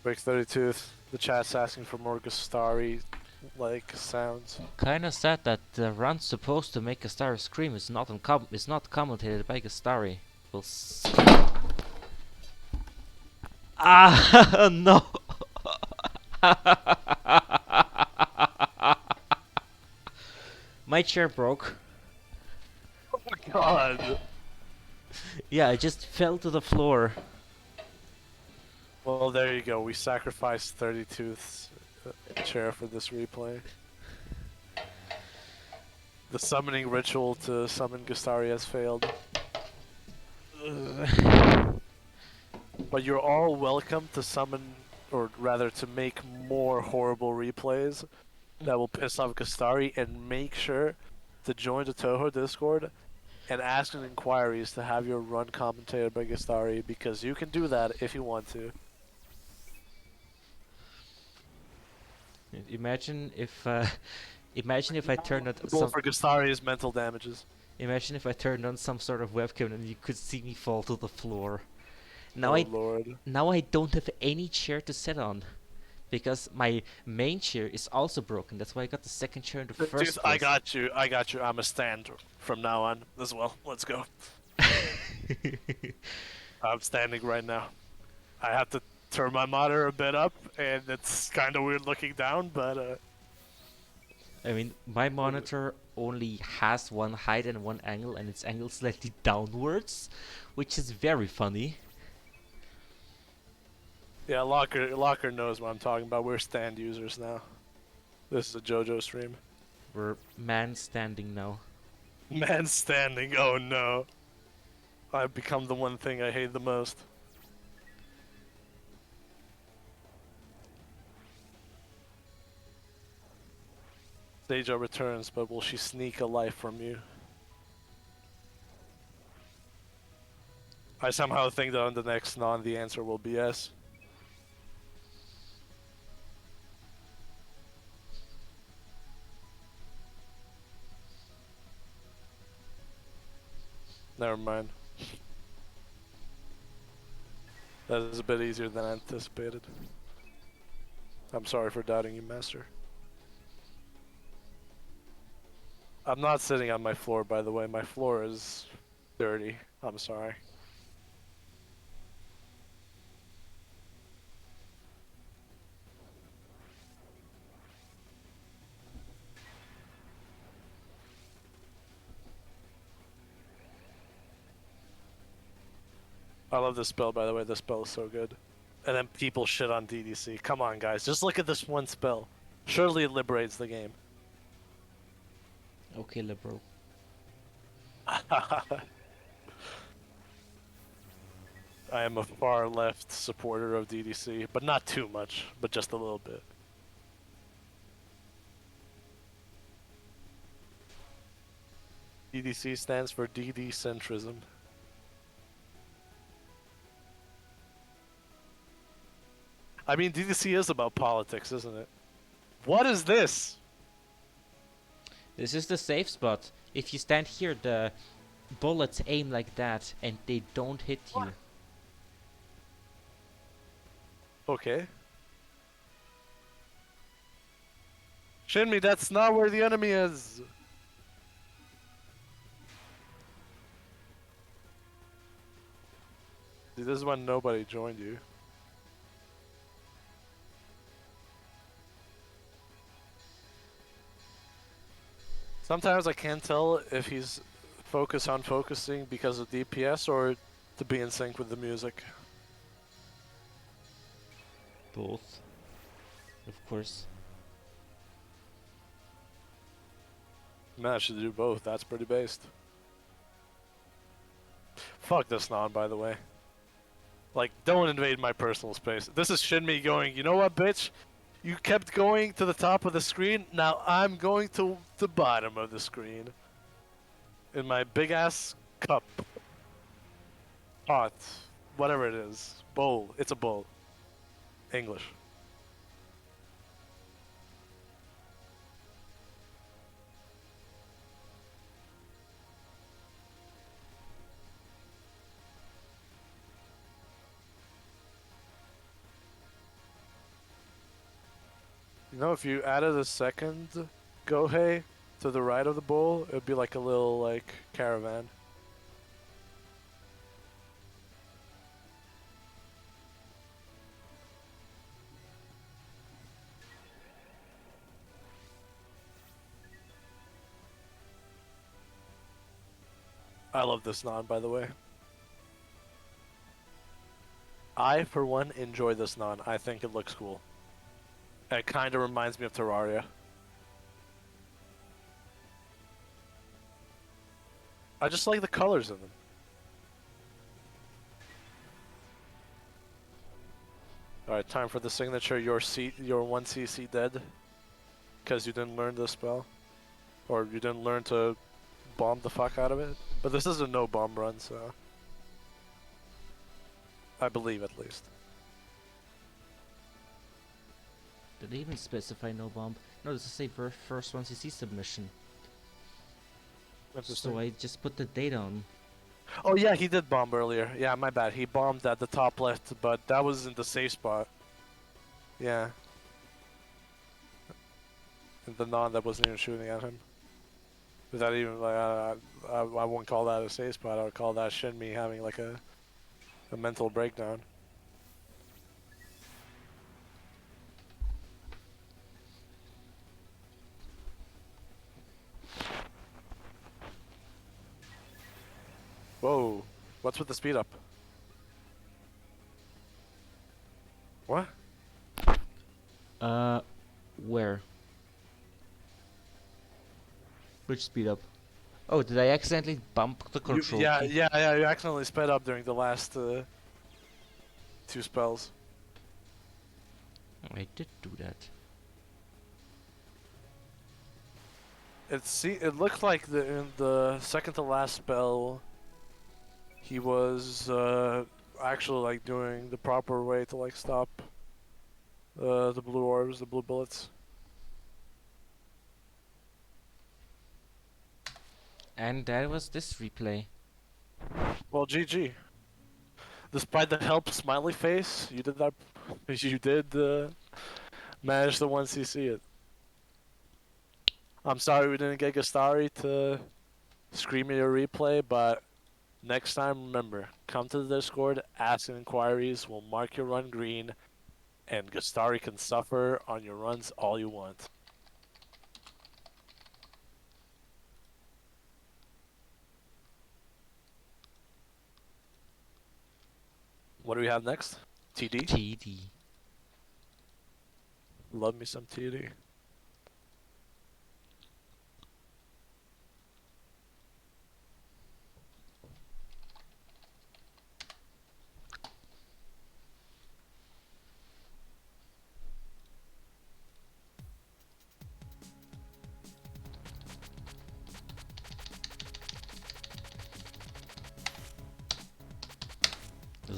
Break 32, the chat's asking for more Gastari like sounds. Kinda sad that the run supposed to make Gastari scream is not commentated by Gastari. We'll see. Ah no. My chair broke. Oh my god! Yeah, I just fell to the floor. Well, there you go. We sacrificed 32's chair for this replay. The summoning ritual to summon Gastari has failed. But you're all welcome to summon, or rather to make more horrible replays that will piss off Gastari, and make sure to join the Touhou Discord and ask in inquiries to have your run commentated by Gastari, because you can do that if you want to. Imagine if imagine if I turned on The goal some for Gastari is mental damages. imagine if I turned on some sort of webcam and you could see me fall to the floor. Now Oh I lord. now I don't have any chair to sit on because my main chair is also broken. That's why I got the second chair in the Dude, first I place. got you. I got you. I'm a stand from now on as well. Let's go. I'm standing right now. I have to turn my monitor a bit up, and it's kind of weird looking down, but I mean, my monitor only has one height and one angle, and it's angled slightly downwards, which is very funny. yeah, Locker knows what I'm talking about. We're stand users now. This is a JoJo stream. We're man standing now. Man standing. Oh no. I've become the one thing I hate the most. Deja returns, but will she sneak a life from you? I somehow think that on the next non, the answer will be yes. Never mind. That is a bit easier than anticipated. I'm sorry for doubting you, Master. I'm not sitting on my floor, by the way. My floor is dirty. I'm sorry. I love this spell, by the way. This spell is so good. And then people shit on DDC. Come on, guys. Just look at this one spell. Surely it liberates the game. Okay, liberal. I am a far left supporter of DDC, but not too much, but just a little bit. DDC stands for DD centrism. I mean, DDC is about politics, isn't it? What is this? This is the safe spot. If you stand here, the bullets aim like that and they don't hit you. Okay. Shinmi, that's not where the enemy is. See, this is when nobody joined you. Sometimes I can't tell if he's focused on focusing because of DPS or to be in sync with the music. Both. Of course. Managed to do both. That's pretty based. Fuck this non, by the way. Like, don't invade my personal space. This is Shinmi going, you know what, bitch? You kept going to the top of the screen, now I'm going to the bottom of the screen. In my big ass cup. Pot. Whatever it is. Bowl. It's a bowl. English. You know, if you added a second Gohei to the right of the bowl, it would be like a little, like, caravan. I love this non, by the way. I, for one, enjoy this non. I think it looks cool. It kind of reminds me of Terraria. I just like the colors in them. Alright, time for the signature. Your 1cc dead. Because you didn't learn this spell. Or you didn't learn to bomb the fuck out of it. But this is a no bomb run, so... I believe, at least. Did they even specify no bomb? No, this is a first 1cc submission. So I just put the date on. Oh yeah, he did bomb earlier. Yeah, my bad. He bombed at the top left, but that was in the safe spot. Yeah. And the non that wasn't even shooting at him. Without even like, I wouldn't call that a safe spot. I would call that Shinmi having like a mental breakdown. Whoa, what's with the speed up? What? Where? Which speed up? Oh, did I accidentally bump the control Yeah, key? yeah, you accidentally sped up during the last two spells. I did do that. It looked like in the second to last spell, he was actually like doing the proper way to like stop the blue orbs, the blue bullets. And that was this replay. Well, GG. Despite the help smiley face, you did that. You did manage to 1cc it. I'm sorry we didn't get Gastari to scream your replay, but next time, remember, come to the Discord, ask inquiries, we'll mark your run green, and Gastari can suffer on your runs all you want. What do we have next? TD? TD. Love me some TD.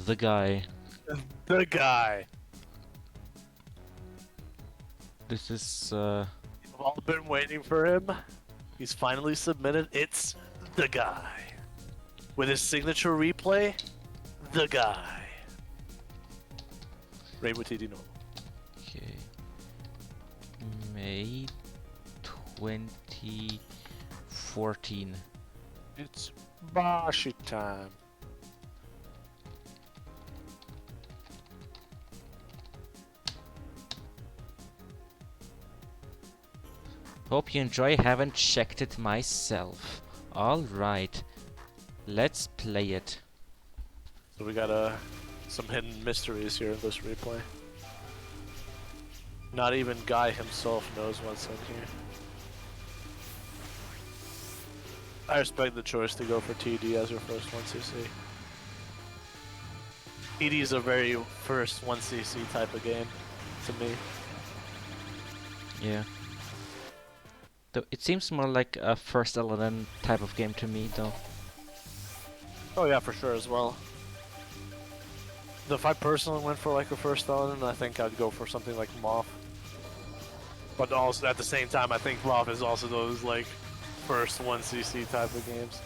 The guy. The guy. This is We've all been waiting for him. He's finally submitted. It's the guy. With his signature replay, the guy. Rainbow TD normal. okay. May 2014. It's Bashi time. Hope you enjoy. Haven't checked it myself. Alright. Let's play it. So we got some hidden mysteries here in this replay. Not even Guy himself knows what's in here. I respect the choice to go for TD as your first 1cc. TD is a very first 1cc type of game to me. Yeah. Though it seems more like a first LNN type of game to me, though. Oh yeah, for sure as well. If I personally went for like a first element, I think I'd go for something like Moth. But also at the same time, I think Moth is also those like first 1cc type of games.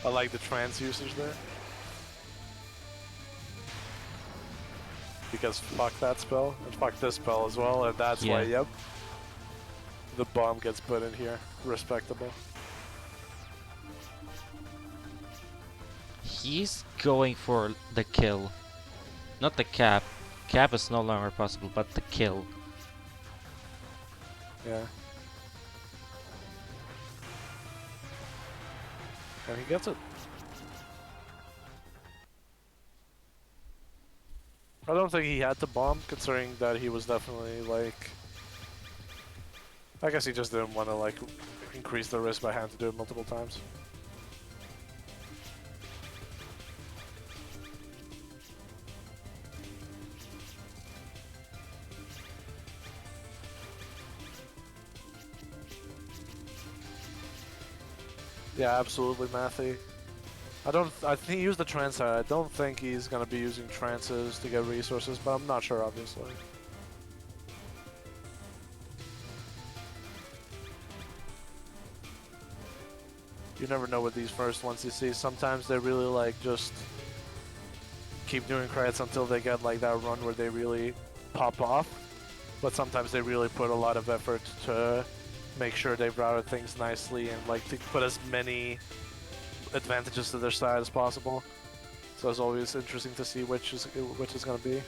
I like the trance usage there. Because fuck that spell, and fuck this spell as well, and that's why, Yeah. yep. The bomb gets put in here. Respectable. He's going for the kill. Not the cap. Cap is no longer possible, but the kill. Yeah. And he gets it. I don't think he had to bomb, considering that he was definitely like... I guess he just didn't want to like increase the risk by having to do it multiple times. Yeah, absolutely, Matthew. I think he used the trance. I don't think he's gonna be using trances to get resources, but I'm not sure, obviously. You never know with these first ones you see. Sometimes they really like just keep doing credits until they get like that run where they really pop off. But sometimes they really put a lot of effort to make sure they've routed things nicely and like to put as many advantages to their side as possible. So it's always interesting to see which is going to be.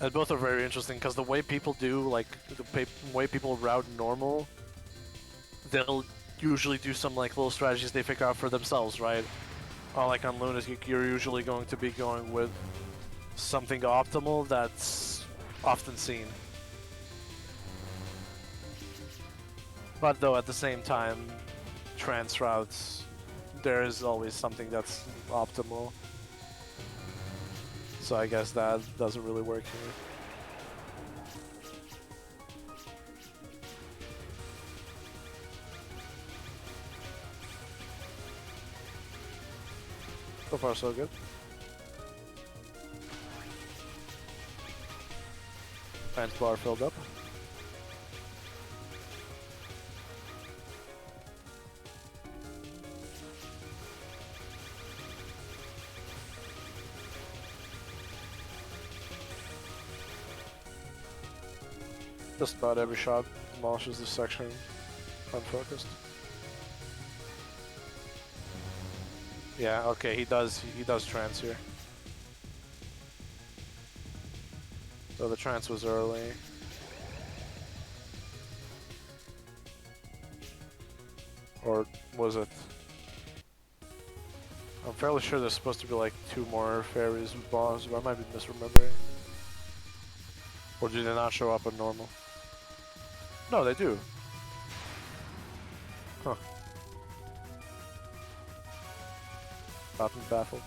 And both are very interesting because the way people do, like, way people route normal, they'll usually do some, like, little strategies they figure out for themselves, right? Or, like, on Lunatic, you're usually going to be going with something optimal that's often seen. But though, at the same time, trans routes, there is always something that's optimal. So I guess that doesn't really work here. So far, so good. Trans bar filled up. Just about every shot demolishes this section unfocused. Yeah, okay, he does trance here. So the trance was early. Or was it? I'm fairly sure there's supposed to be like 2 more fairies with boss, but I might be misremembering. Or do they not show up on normal? No, they do. Huh. Gotten baffled.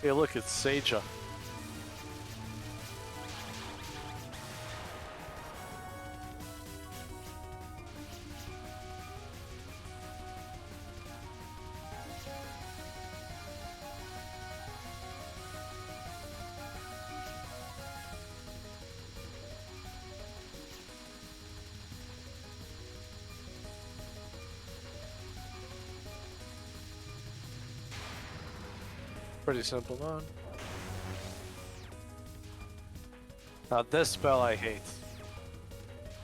Hey, look, it's Seija. Pretty simple, man. Now this spell I hate.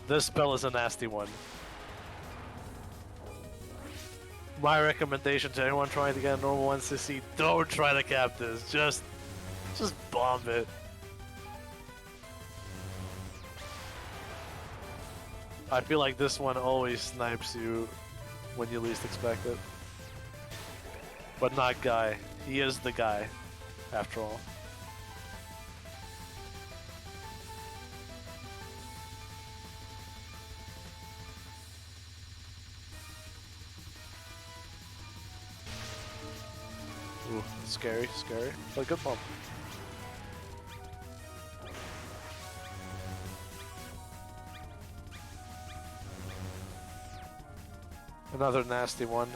This spell is a nasty one. My recommendation to anyone trying to get a normal 1cc, don't try to cap this. Just bomb it. I feel like this one always snipes you when you least expect it. But not Guy. He is the guy, after all. Ooh, scary, scary. But good pump. Another nasty one.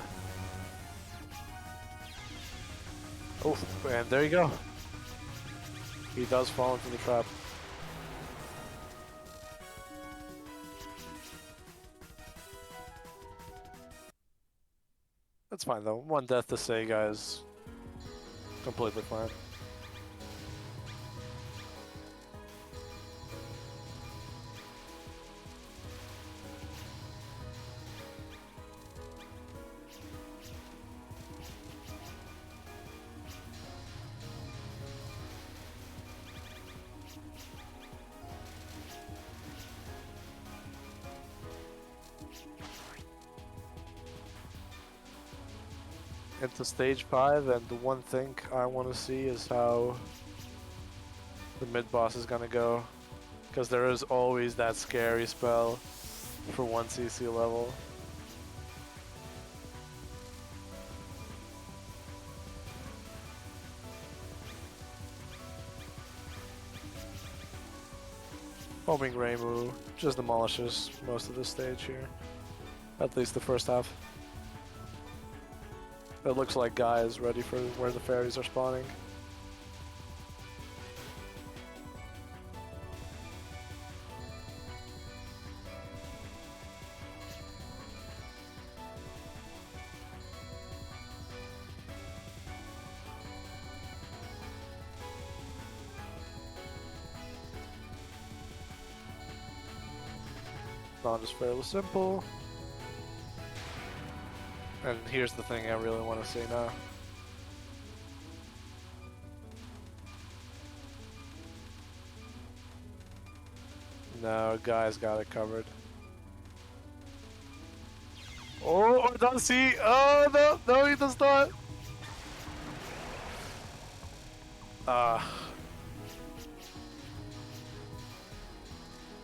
Oh, and there you go. He does fall into the trap. That's fine though. 1 death to Sega is completely fine. Into stage 5, and the one thing I want to see is how the mid boss is gonna go, because there is always that scary spell for 1cc level. Homing Reimu just demolishes most of the stage here, at least the first half. It looks like Guy is ready for where the fairies are spawning. Non is fairly simple. And here's the thing I really want to say now. No, guy's got it covered. Oh, does he? Oh, no, no, he does not.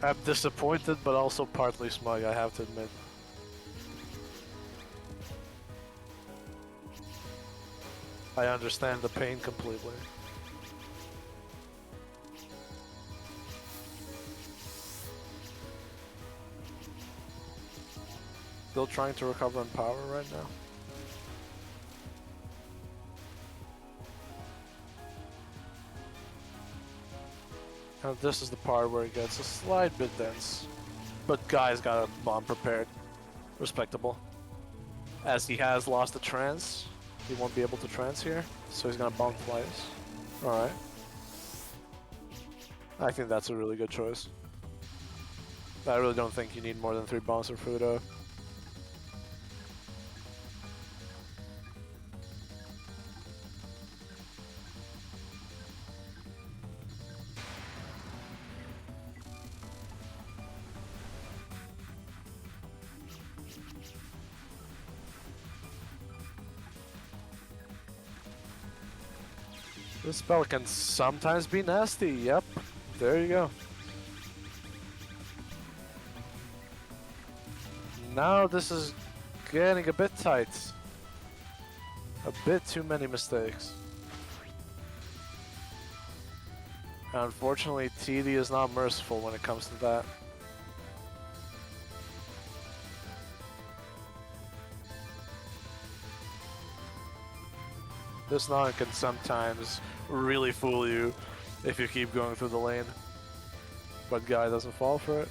I'm disappointed, but also partly smug, I have to admit. I understand the pain completely. Still trying to recover on power right now. And this is the part where it gets a slight bit dense. But guy's got a bomb prepared. Respectable. As he has lost the trance, he won't be able to trance here, so he's gonna bomb twice. Alright. I think that's a really good choice. I really don't think you need more than 3 bombs for Fudo. This spell can sometimes be nasty, yep. There you go. Now this is getting a bit tight. A bit too many mistakes. Unfortunately, TD is not merciful when it comes to that. This non can sometimes really fool you if you keep going through the lane. But guy doesn't fall for it.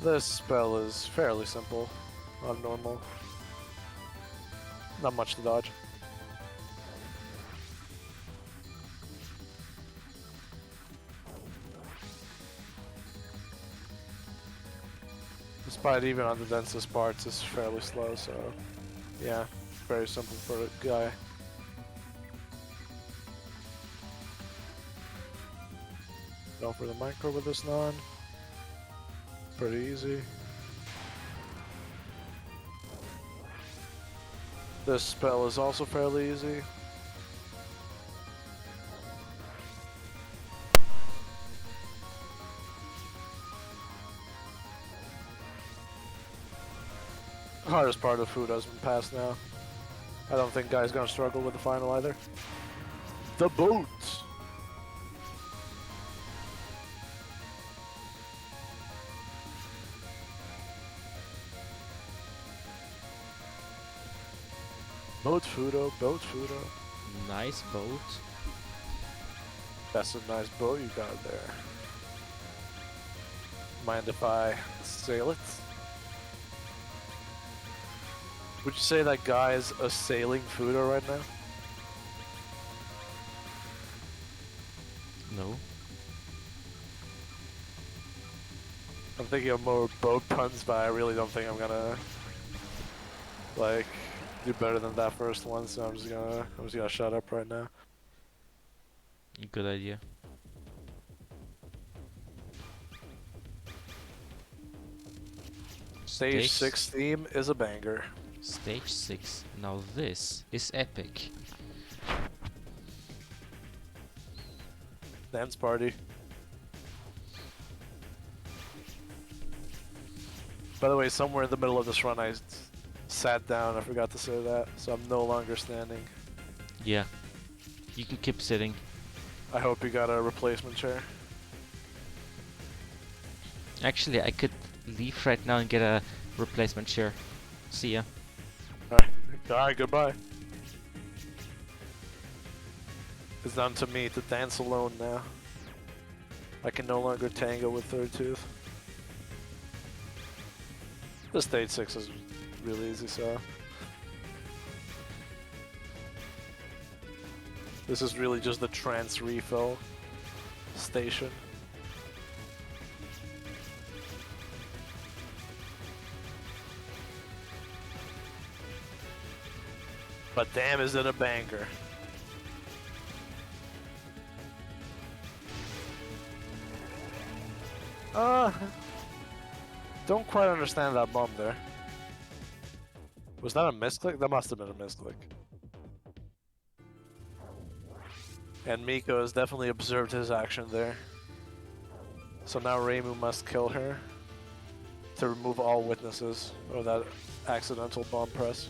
This spell is fairly simple, not normal. Not much to dodge. Despite even on the densest parts, it's fairly slow, so yeah, very simple for a guy. Go for the micro with this non. Pretty easy. This spell is also fairly easy. Hardest part of food has been passed now. I don't think guy's gonna struggle with the final either. The boat! Boat Fudo, boat Fudo. Nice boat. That's a nice boat you got there. Mind if I sail it? Would you say that guy is assailing Fudo right now? No. I'm thinking of more boat puns, but I really don't think I'm gonna like do better than that first one, so I'm just gonna shut up right now. Good idea. Stage 6 theme is a banger. Stage 6. Now this is epic. Dance party. By the way, somewhere in the middle of this run I sat down, I forgot to say that, so I'm no longer standing. Yeah. You can keep sitting. I hope you got a replacement chair. Actually, I could leave right now and get a replacement chair. See ya. Alright, goodbye. It's down to me to dance alone now. I can no longer tango with Third Tooth. The stage 6 is really easy, so... This is really just the trance refill station. But damn, is it a banger. Uh, don't quite understand that bomb there. Was that a misclick? That must have been a misclick. And Miko has definitely observed his action there. So now Reimu must kill her to remove all witnesses of that accidental bomb press.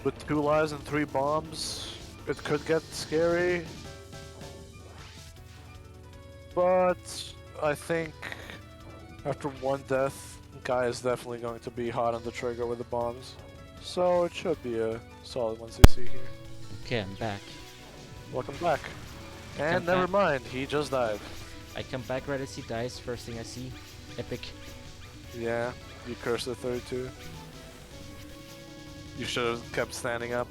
With 2 lives and 3 bombs, it could get scary. But I think after 1 death, Guy is definitely going to be hot on the trigger with the bombs. So it should be a solid 1cc here. Okay, I'm back. Welcome back. And Come never back. mind, he just died. I come back right as he dies. First thing I see. Epic. Yeah, you cursed the third too. You should have kept standing up.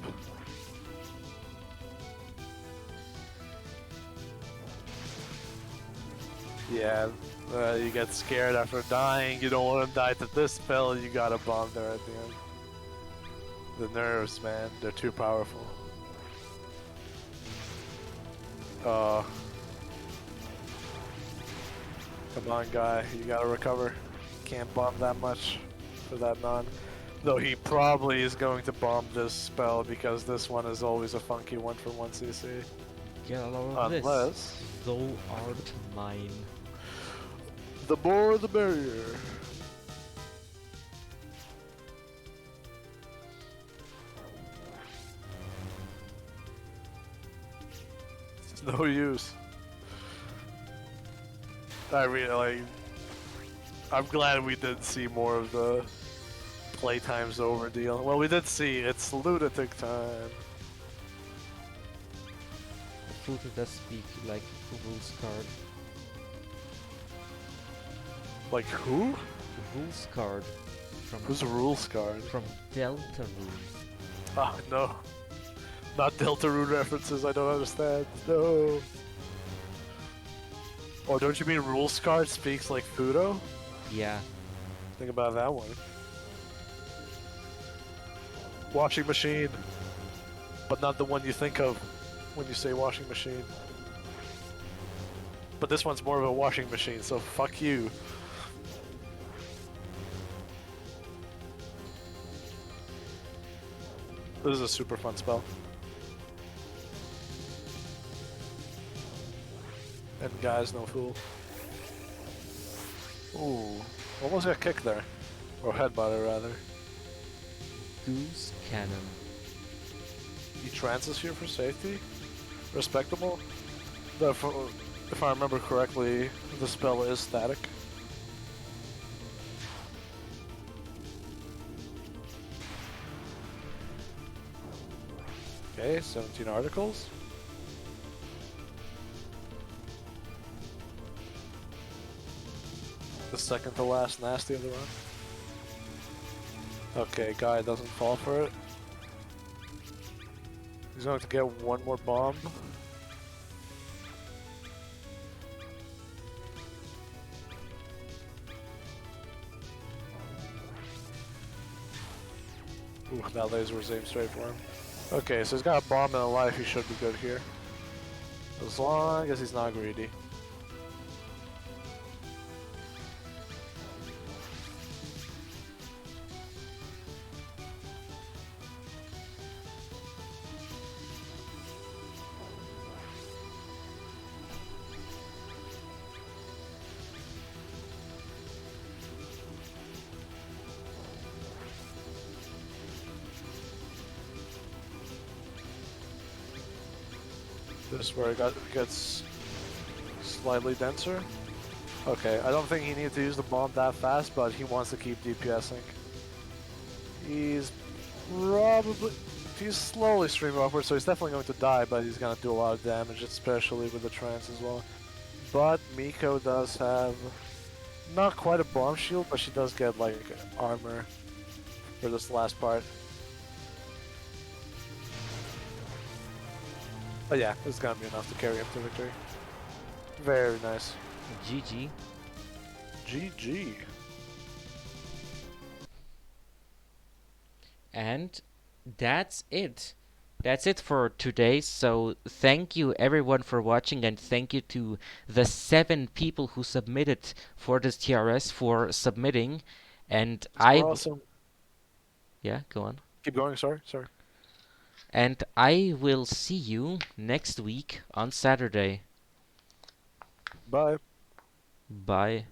Yeah, you get scared after dying. You don't want to die to this spell. You got a bomb there at the end. The nerves, man, they're too powerful. Come on, Guy, you gotta recover. Can't bomb that much for that non. Though he probably is going to bomb this spell because this one is always a funky one for 1cc. Get a load of Unless this. Thou art mine. the more the merrier. It's no use. I mean, like, I'm glad we did see more of the playtime's over deal. Well, we did see it's lunatic time. Fruta does speak like rules card. Like who? Rules card from Who's Rules card? from Delta Rules. Oh no. Not Deltarune references, I don't understand. No. Oh, don't you mean Rules card speaks like Fudo? Yeah. Think about that one. Washing machine. But not the one you think of when you say washing machine. But this one's more of a washing machine, so fuck you. This is a super fun spell. And Guy's no fool. Ooh, almost got kicked there. Or headbutted, rather. Goose Cannon. He trances here for safety? Respectable? Though if I remember correctly, the spell is static. Okay, 17 articles. The second to last nasty of the run. Okay, Guy doesn't fall for it. He's going to get one more bomb. Ooh, that laser was aimed straight for him. Okay, so he's got a bomb and a life, he should be good here. As long as he's not greedy. This is where it gets slightly denser. Okay, I don't think he needs to use the bomb that fast, but he wants to keep DPSing. He's slowly streaming upwards, so he's definitely going to die, but he's going to do a lot of damage, especially with the trance as well. But Miko does have not quite a bomb shield, but she does get like armor for this last part. But yeah, it's gonna be enough to carry up to victory. Very nice. GG. GG. And that's it. That's it for today. So thank you everyone for watching, and thank you to the 7 people who submitted for this TRS for submitting. And Super awesome. yeah, go on. Keep going. Sorry. And I will see you next week on Saturday. Bye. Bye.